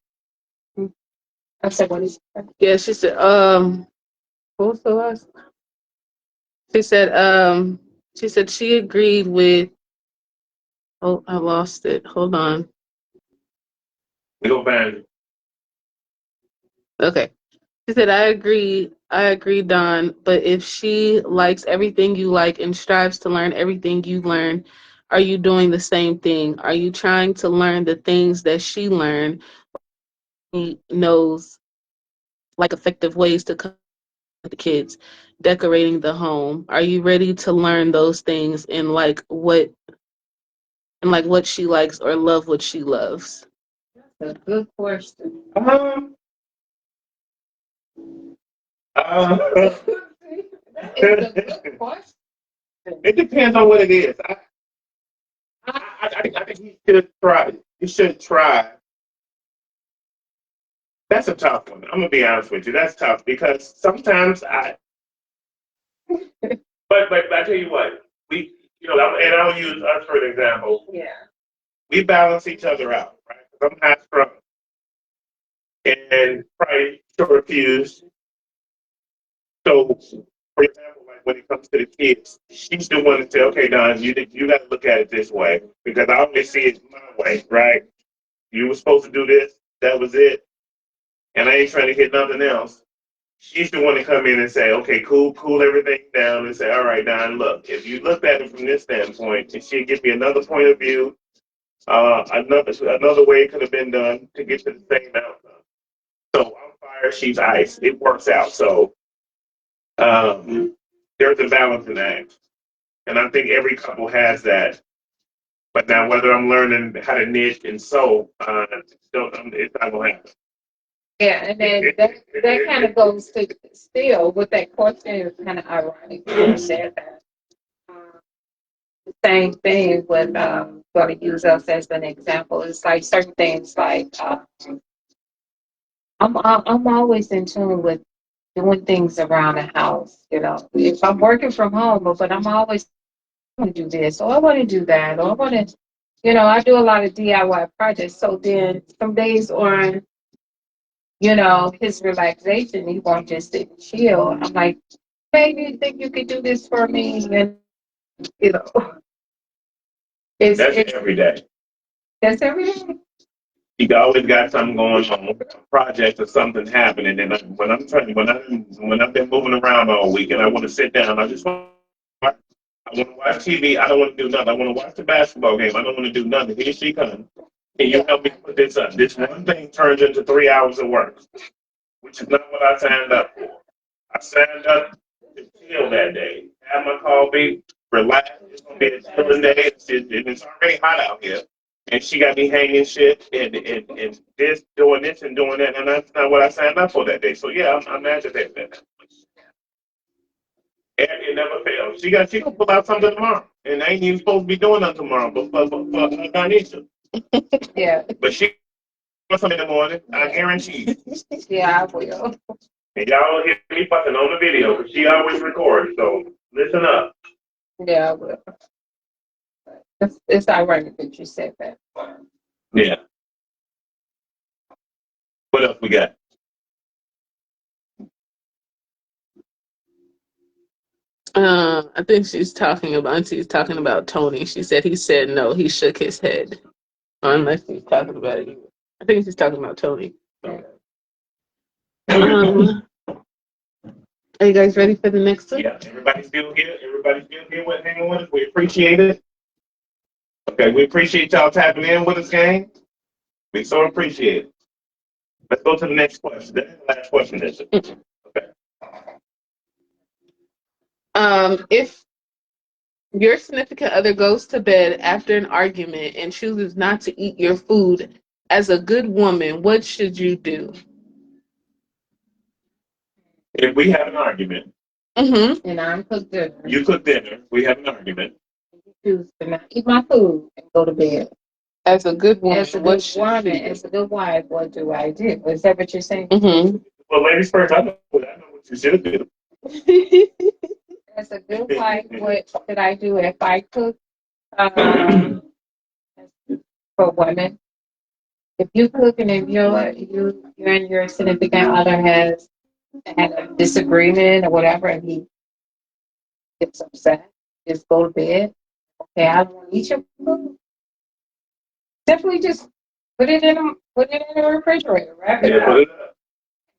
I said, what is that? Yeah, she said, what was the last? She said she agreed with, oh, I lost it. Hold on. We go back. Okay. She said, I agree, Don, but if she likes everything you like and strives to learn everything you learn, are you doing the same thing? Are you trying to learn the things that she learned? He knows like effective ways to cook with the kids, decorating the home. Are you ready to learn those things and what she likes or love what she loves? That's a good question. It's It's a good question. it depends on what it is. I think you should try. You should try. That's a tough one. I'm gonna be honest with you. That's tough because sometimes but I tell you what, we and I'll use us for an example. Yeah. We balance each other out, right? 'Cause I'm high strung and probably short fused. So, for example, like when it comes to the kids, she's the one to say, "Okay, Don, you got to look at it this way," because I always see it my way, right? You were supposed to do this. That was it, and I ain't trying to hit nothing else. She's the one to come in and say, "Okay, cool everything down," and say, "All right, Don, look, if you looked at it from this standpoint," and she'll give me another point of view, another way it could have been done to get to the same outcome. So I'm fire, she's ice. It works out. So there's a balancing act, and I think every couple has that. But now, whether I'm learning how to knit and sew, it's not gonna happen. Yeah, and then that kind of goes to still with that question. It's kind of ironic you said that. Um, Same thing with going to use us as an example. It's like certain things like I'm always in tune with doing things around the house. You know, if I'm working from home, but I'm always want to do this or I want to do that or I want to, I do a lot of DIY projects. So then some days on, his relaxation, he won't just sit and chill. I'm like, maybe you think you could do this for me? And you know, That's every day. that's every day. You always got something going on, a project or something happening. And when I'm trying, when I've been moving around all week, and I want to sit down, I want to watch TV. I don't want to do nothing. I want to watch the basketball game. I don't want to do nothing. Here she comes. Can you help me put this up? This one thing turns into 3 hours of work, which is not what I signed up for. I signed up to chill that day, have my coffee, relax. It's gonna be a chilling day. It's already hot out here, and she got me hanging shit and this doing this and doing that, and that's not what I signed up for that day. So yeah, I'm agitated. And it never fails. She gonna pull out something tomorrow, and I ain't even supposed to be doing nothing tomorrow, but for Donisha. Yeah. But she doing something in the morning. I guarantee you. Yeah, I will. And y'all hear me fucking on the video because she always records. So listen up. Yeah, I will. It's ironic that you said that. Yeah. What else we got? I think she's talking about Auntie's talking about Tony. She said he said no. He shook his head. Unless he's talking about it. I think she's talking about Tony. Are you guys ready for the next one? Yeah. Everybody still here? Everybody still here with hanging with us? We appreciate it. Okay, we appreciate y'all tapping in with us, gang. We so appreciate it. Let's go to the next question. That's the last question, is it? Okay. If your significant other goes to bed after an argument and chooses not to eat your food, as a good woman, what should you do? If we have an argument, And I cook dinner. you cook dinner, we have an argument. You choose to not eat my food and go to bed. As a good woman, As a good woman, as a good wife, what do I do? Is that what you're saying? Well, ladies first. I know what you should do. That's a good wife. What did I do if I cook um, for women? If you cook and if you and your significant other has had a disagreement or whatever, and he gets upset, just go to bed. Okay, I don't want to eat your food. Simply just put it in the refrigerator, wrap it Yeah, put up, it up.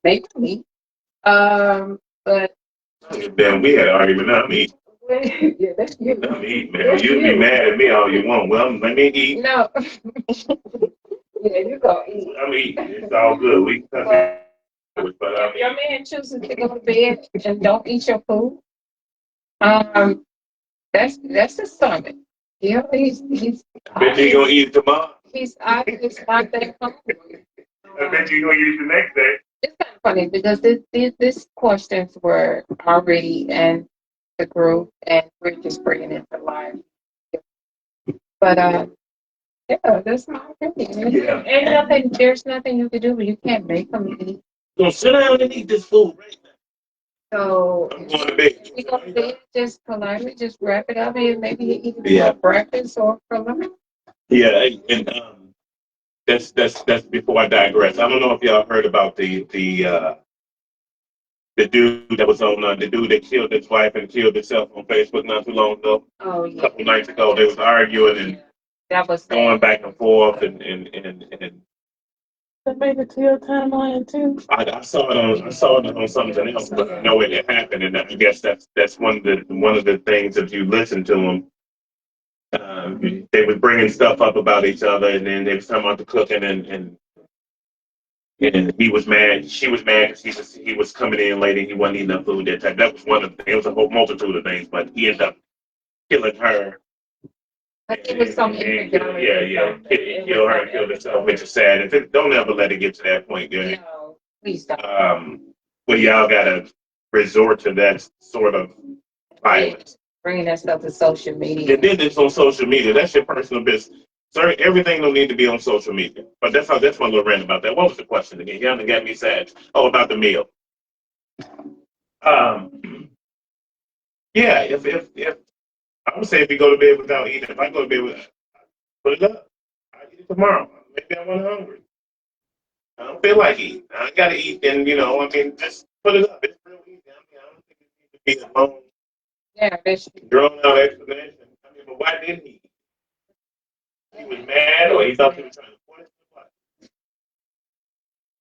make it meat. But Then we had an argument. Now I'm eating. yeah, that's you. I'm eating, man. That's You can be you. mad at me all you want. Well, let me eat. No, yeah, you go eat. I'm eating. It's all good. We can cut it. But If your man chooses to go to bed and don't eat your food, um, that's his stomach. You know, I bet you gonna eat it tomorrow. he's obviously not that hungry. I bet you gonna eat it the next day. It's kind of funny because this questions were already in the group, and we're just bringing it to life. But yeah, that's my opinion. Yeah. And nothing, there's nothing you can do, but you can't make them eat. So sit down and eat this food right now. So I'm going to bed. you go to bed, just politely, just wrap it up, and maybe you eat it Yeah. for breakfast or for lunch. Yeah, and that's before I digress. I don't know if y'all heard about the dude that was on the dude that killed his wife and killed himself on Facebook not too long ago. Oh A yeah. couple nights ago, they was arguing and That was going back and forth and That made it to your timeline too. I saw it on something else, but I know it happened, and I guess that's one of the things if you listen to them. They was bringing stuff up about each other, and then they was talking about the cooking, and he was mad. She was mad because he was coming in late and he wasn't eating enough food that time. That was one of the things. It was a whole multitude of things, but he ended up killing her. But it was some infidelity. Yeah. Kill her and killed himself, which is sad. Don't ever let it get to that point, guys. No, please don't. Where y'all gotta resort to that sort of violence. Bringing that stuff to social media. And then it's on social media. That's your personal business. Sorry, everything don't need to be on social media. But that's my little rant about that. What was the question again? Y'all done got me sad. Oh, about the meal. Yeah, if I would say if you go to bed without eating, if I go to bed with put it up. I eat it tomorrow. Maybe I wasn't hungry. I don't feel like eating. I gotta eat, and just put it up. It's real easy. I don't think it needs to be a long, Yeah, that's drawn out explanation. But why didn't he? He was mad, or he thought he was trying to force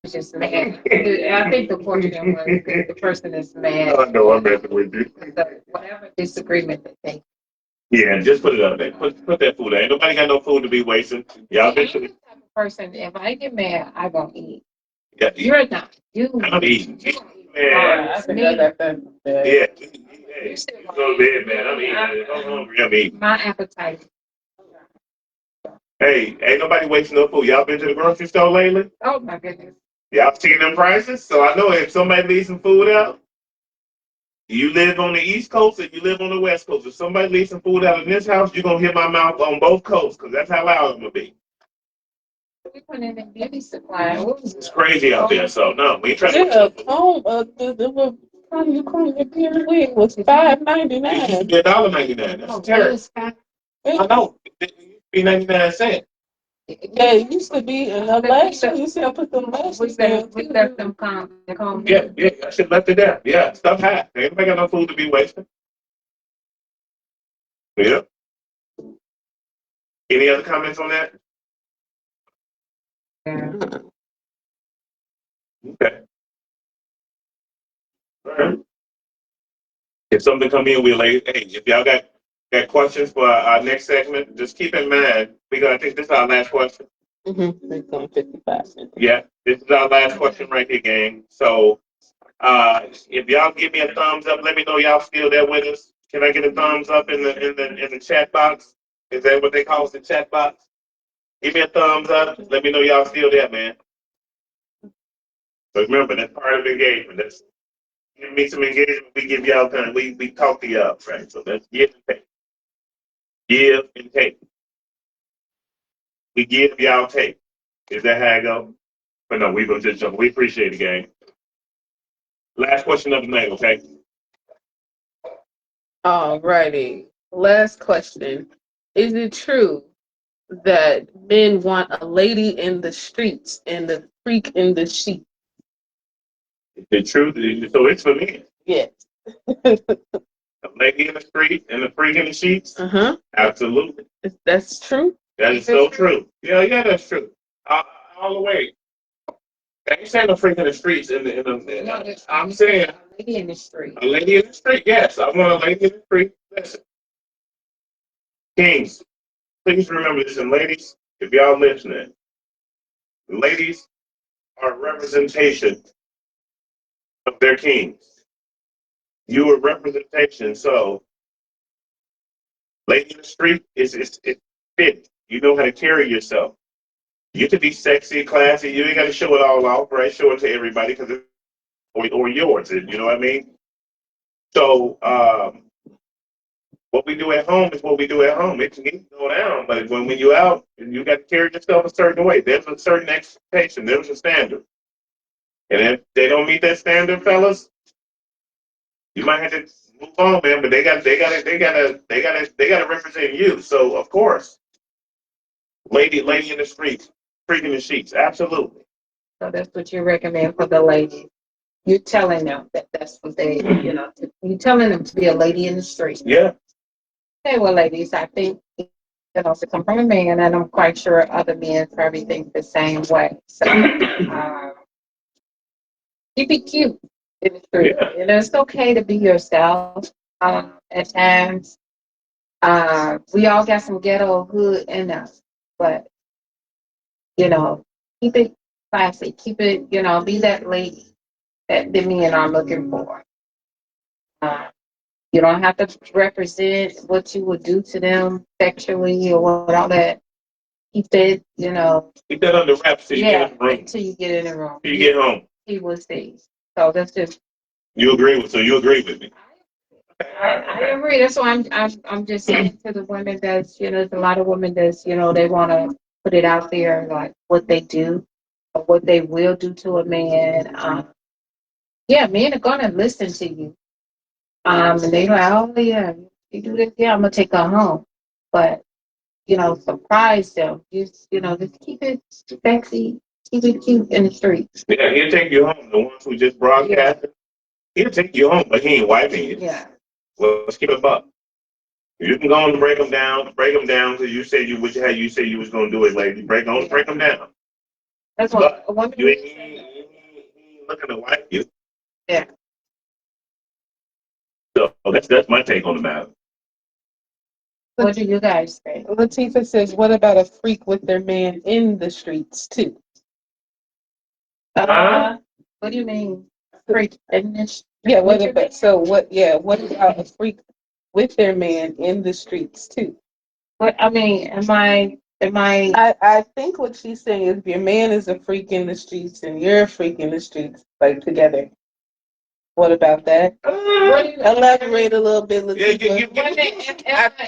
it. just mad. I think the question was the person is mad. I know I'm messing with you. Whatever disagreement that they. Yeah, just put it up there. Put that food there. Ain't nobody got no food to be wasting. Y'all been I'm the type of person. If I get mad, I gonna eat. Yeah, You're not. I'm eating. Yeah, I think I got that. Yeah. You go to bed, man. I'm eating. I'm hungry. I'm eating. My appetite. Hey, ain't nobody wasting no food. Y'all been to the grocery store lately? Oh my goodness. Y'all seen them prices? So I know if somebody leaves some food out, you live on the East Coast or you live on the West Coast. If somebody leaves some food out in this house, you're going to hit my mouth on both coasts because that's how loud I'm going to be. We put in a beauty supply. It's crazy out there. So, no, we ain't trying Yeah, to. comb. It was you comb your period wig was $5.99. It used to be $1.99. That's terrible. I know. It used to be 99 cents. Yeah, it used to be, and last year you see I put them last year. We left them calm. Yeah, I should have left it there. Yeah, stuff high. Everybody got no food to be wasting. Yeah. Any other comments on that? Yeah. Okay. All right. If something come in, we'll like, hey, if y'all got questions for our next segment, just keep in mind, I think this is our last question. It's on 55 cents. Yeah, this is our last question right here, gang. So if y'all give me a thumbs up, let me know y'all still there with us. Can I get a thumbs up in the chat box? Is that what they call it, the chat box? Give me a thumbs up. Let me know y'all still there, man. So remember, that's part of engagement. That's give me some engagement. We give y'all time. We talk to y'all, right? So let's give and take. Give and take. We give, y'all take. Is that how it go? But no, we gonna just jump. We appreciate it, gang. Last question of the night, okay? Alrighty. Last question. Is it true that men want a lady in the streets and a freak in the sheets? The truth is, so it's for me. Yes. A lady in the street and a freak in the sheets? Uh-huh. Absolutely. That's true. That is so true. Yeah, that's true. All the way. I ain't saying a freak in the streets. I'm saying a lady in the street. a lady in the street. Yes, I want a lady in the street. Listen, kings, please remember this. And ladies, if y'all listening, ladies are a representation of their kings. You are representation. So, lady in the street is fit. You know how to carry yourself. You can be sexy, classy. You ain't got to show it all off, right? Show it to everybody because it's or yours. You know what I mean? So, what we do at home is what we do at home. It can go down, but when you out, you got to carry yourself a certain way. There's a certain expectation. There's a standard, and if they don't meet that standard, fellas, you might have to move on, man. But they gotta represent you. So of course, lady in the streets, freaking the sheets, absolutely. So that's what you recommend for the ladies. You're telling them that that's what they, you're telling them to be a lady in the street. Yeah. Okay, well, ladies, I think to come from a man, and I'm quite sure other men probably think the same way. So keep it cute in the street. Yeah. It's okay to be yourself. At times, we all got some ghetto hood in us, but keep it classy. Keep it, be that lady that the men are looking for. You don't have to represent what you would do to them sexually or what all that. Keep it, Keep that under wraps till you get in the room. until you get in the room. Till you get home. He will see. So that's just. You agree with me? I agree. That's why I'm just saying to the women that there's a lot of women that they want to put it out there like what they do or what they will do to a man. Yeah, men are gonna listen to you. And they like, oh yeah, you do this, yeah, I'm gonna take her home. But surprise them. Just keep it sexy, keep it cute in the streets. Yeah, he'll take you home. The ones who just broadcasted, he'll take you home, but he ain't wiping you. Yeah. Well, let's keep it up. You can go on and break them down because you said you said you was gonna do it, lady. Break them down. That's what a woman. You ain't looking to wipe you. Yeah. So that's my take on the matter. What do you guys think? Latifah says, what about a freak with their man in the streets too? What do you mean? Freak in this? Yeah, what about a freak with their man in the streets too? But I mean, I think what she's saying is if your man is a freak in the streets and you're a freak in the streets, like together. What about that? Elaborate a little bit, Latifah.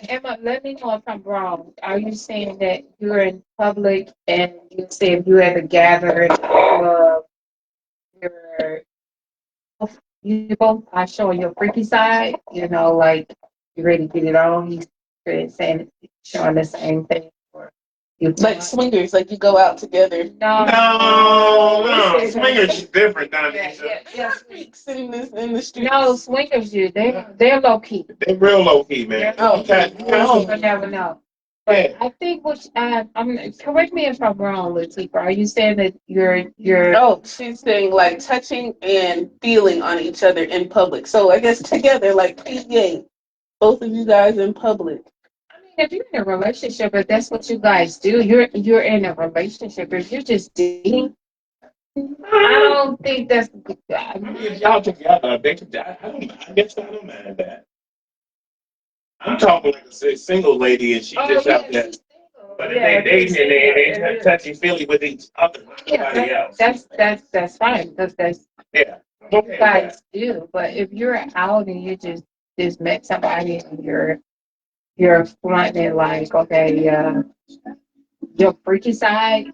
Emma, let me know if I'm wrong. Are you saying that you're in public and you say if you ever gather in a club, you both are showing your freaky side, like you ready to get it on, he's saying showing the same thing. Like swingers, like you go out together. No. Swingers is different, Yeah. Freaks in the streets. No, swingers, they're low key. They're real low key, man. Okay. You never know. But I think correct me if I'm wrong, Latifah. Are you saying that you're? Oh, she's saying like touching and feeling on each other in public. So I guess together, like PDA, both of you guys in public. If you're in a relationship, if that's what you guys do, you're in a relationship. If you're just dating, I don't think that's good. I mean, if y'all together, I guess I don't mind that. I'm talking like a single lady, and she just out there. But if they dating and they touchy feely with each other, nobody else. That's fine because that's what you guys do. But if you're out and you just met somebody and you're fronting like, okay, your freaky side,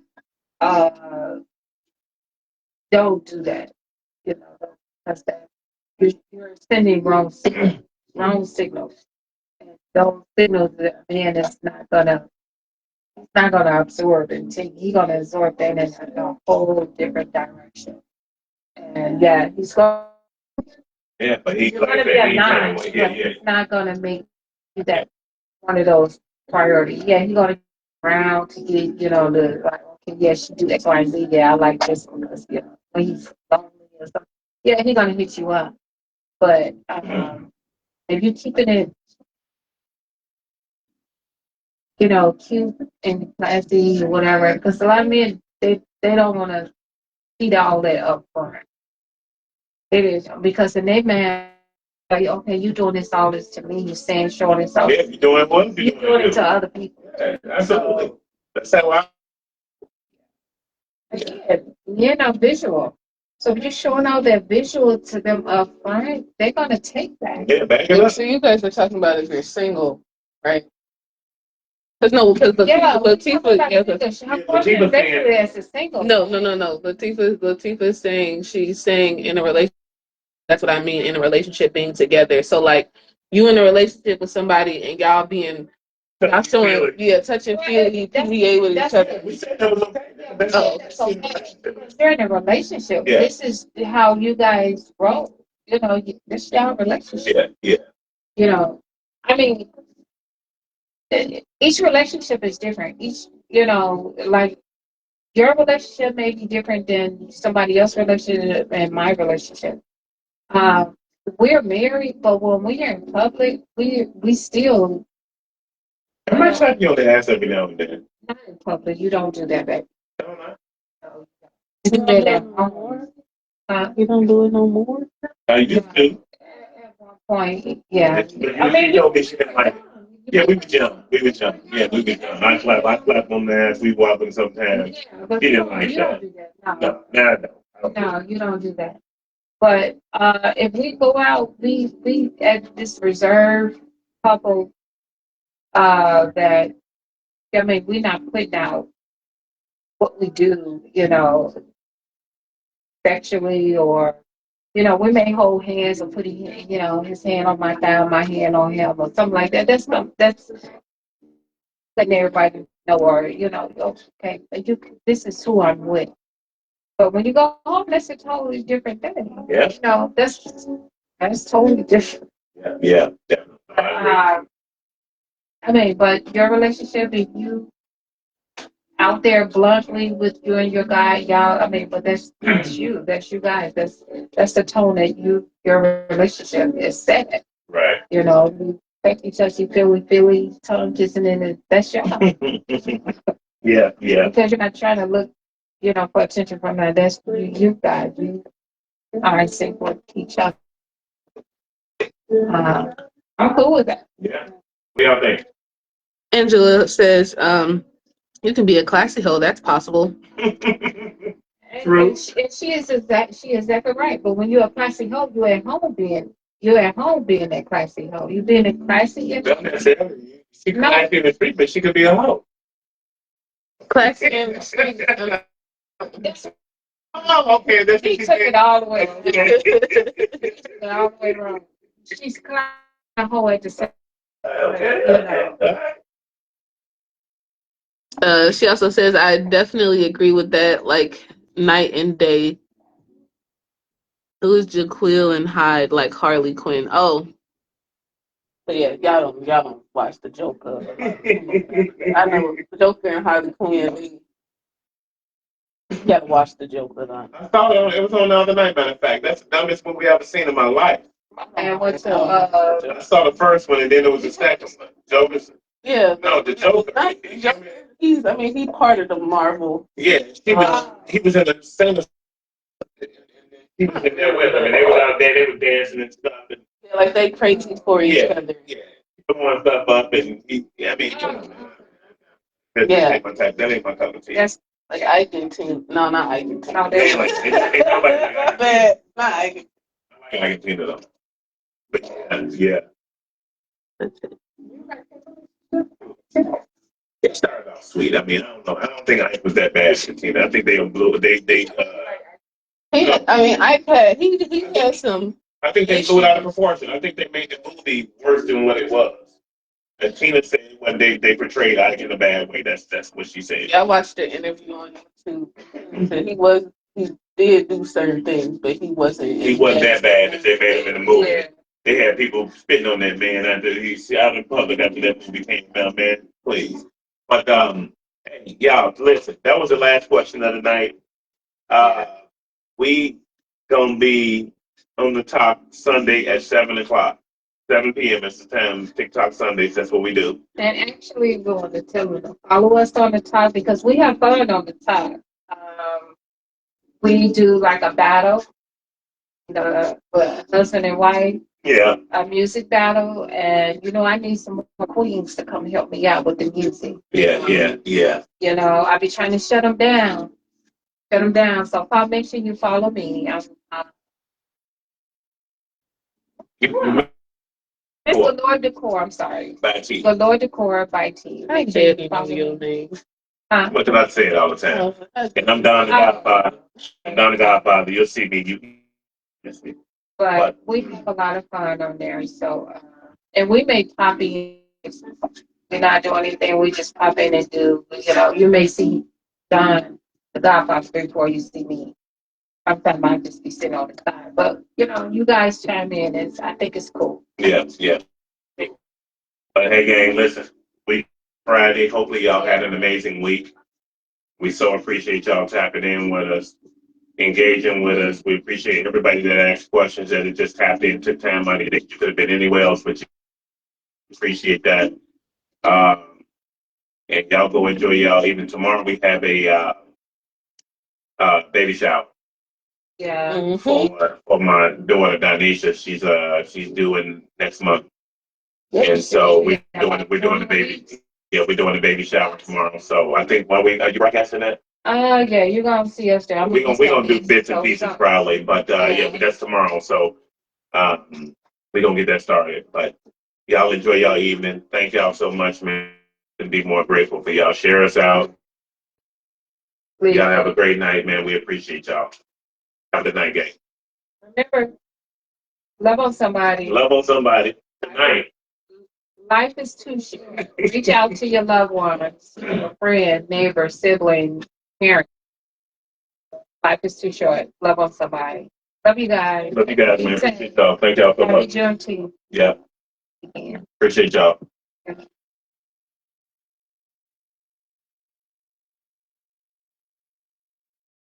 don't do that. That's that. you're sending wrong signals. And those signals that a man is not gonna absorb and take. He's gonna absorb that in a whole different direction. And yeah, he's going. Yeah, but he's You're like gonna that. be a He's nine, like, but he's not gonna make you that one of those priorities. Yeah, he's gonna around to get, the like, okay, yeah, she do X, Y, and Z. Yeah, I like this one because when he's lonely or something. Yeah, he's gonna hit you up. But if you keep it in, cute and classy or whatever, because a lot of men they don't want to see all that up front. It is because in their man, like, okay, you doing all this to me, you saying showing this all. Yeah, you're doing what? You're doing it to other people. Yeah, absolutely. That's how I. Again, visual. So if you're showing all that visual to them up front, they're gonna take that. Yeah, back it up. So you guys are talking about if you're single, right? Because Latifah, Latifah saying as a single. no. Latifah's saying she's saying in a relationship. That's what I mean in a relationship being together. So like you in a relationship with somebody and y'all showing touch and feel, PDA with each other. We said that was okay. That's okay. Because you're in a relationship. Yeah. This is how you guys grow. This is your relationship. Yeah. I mean, each relationship is different. Like your relationship may be different than somebody else's relationship and my relationship. Um, we're married, but when we are in public, we still I might slap you on the ass every now and then. not in public. You don't do that, baby. Don't I? No. You do that at home. You don't do it no more? I used to. At one point, yeah. I mean, you told me she didn't like. Yeah, we would jump. Yeah, we would jump. I slap on the ass. We whopping sometimes. Yeah, but She didn't like you that. don't do that. No, I don't. No, you don't do that. But if we go out, we at this reserve couple that I mean, we're not putting out what we do, sexually or we may hold hands or put his hand on my thigh, my hand on him or something like that. That's letting everybody know or okay, this is who I'm with. But when you go home, that's a totally different thing. Yeah. That's totally different. Yeah. I mean, but your relationship, if you out there bluntly with you and your guy, y'all, I mean, but that's you guys. That's the tone that your relationship is set. Right. You touchy, touchy, feely, tongue kissing in it. That's y'all. Yeah. Because you're not trying to look, for attention from that. That's you guys. You are in sync with each other. I'm cool with that. Yeah. What y'all think? Angela says, you can be a classy hoe. That's possible. True. And she is exactly right. But when you're a classy hoe, you're at home being that classy hoe. You being a classy. Don't necessarily. She can classy in the street, but she could be a hoe. Classy in the street. Oh, okay. That's He took it all the way. All the way wrong. She's classy hoe at the same. Okay. She also says, I definitely agree with that, like night and day. It was Jaquil and Hyde like Harley Quinn. Oh. But yeah, y'all don't watch the Joker. I know the Joker and Harley Quinn, you gotta watch the Joker though. I saw it was on the other night, matter of fact. That's the dumbest movie I've ever seen in my life. And what's I saw the first one and then there was the second one. Joker's. Yeah. No, the Joker. He's part of the Marvel. Yeah, he was in the center. He was in there with them, and they were out there. They were dancing and stuff. And, like they crazy for each other. Yeah, throwing stuff up, and that ain't my cup of tea. That's like Ike and Tina. No, not Ike and Tina. No, it's not like bad. Not Ike. I like Tina though. But yeah. It started off sweet. I mean, I don't know. I don't think Ike was that bad for Tina. I think they blew it. I mean, Ike had he had some. I think they blew it out of proportion. I think they made the movie worse than what it was. And Tina said when they portrayed Ike in a bad way. That's what she said. Yeah, I watched the interview on YouTube. He did do certain things, but he wasn't. He wasn't that bad that they made him in the movie. Yeah. They had people spitting on that man after he's out in public after that movie came out. Man, please. But hey, y'all, listen. That was the last question of the night. We gonna be on the top Sunday at 7 o'clock. 7 p.m. is the time. TikTok Sundays. That's what we do. And actually, we want to tell them to follow us on the top because we have fun on the top. We do like a battle, the husband and wife. Yeah. A music battle, and I need some more queens to come help me out with the music. Yeah. I be trying to shut them down. So make sure you follow me. It's Galore Decor. I'm sorry. By T. Galore Decor by T. I can't know your name. What did I say it all the time? And I'm Don the Godfather. I'm Don the Godfather. You'll see me. You see. But we have a lot of fun on there. So, and we may pop in. We're not doing anything. We just pop in and do. You may see Don the Godfather before you see me. Sometimes I just be sitting on the side. But you guys chime in, and I think it's cool. Yeah. But hey, gang, listen. We Friday. Hopefully, y'all had an amazing week. We so appreciate y'all tapping in with us, engaging with us. We appreciate everybody that asked questions that just tapped in, took time out of your day. You could have been anywhere else, but you appreciate that. And y'all go enjoy y'all. Even tomorrow, we have a baby shower. Yeah. Mm-hmm. For my daughter Donisha. She's due next month. And so we're doing the baby. Yeah, we're doing the baby shower tomorrow. So I think are you broadcasting that? Yeah, you're gonna see us there. We're gonna do bits and pieces probably, but yeah, but that's tomorrow. So we're gonna get that started. But y'all enjoy y'all evening. Thank y'all so much, man. And be more grateful for y'all. Share us out. Y'all have a great night, man. We appreciate y'all. Have a good night, gang. Remember, love on somebody. Love on somebody. Good night. Life is too short. Reach out to your loved ones, your friend, neighbor, sibling, parent. Life is too short. Love on somebody. Love you guys. Love you guys, man. Appreciate y'all. Thank y'all so much. Happy Juneteenth. Yeah. Appreciate y'all.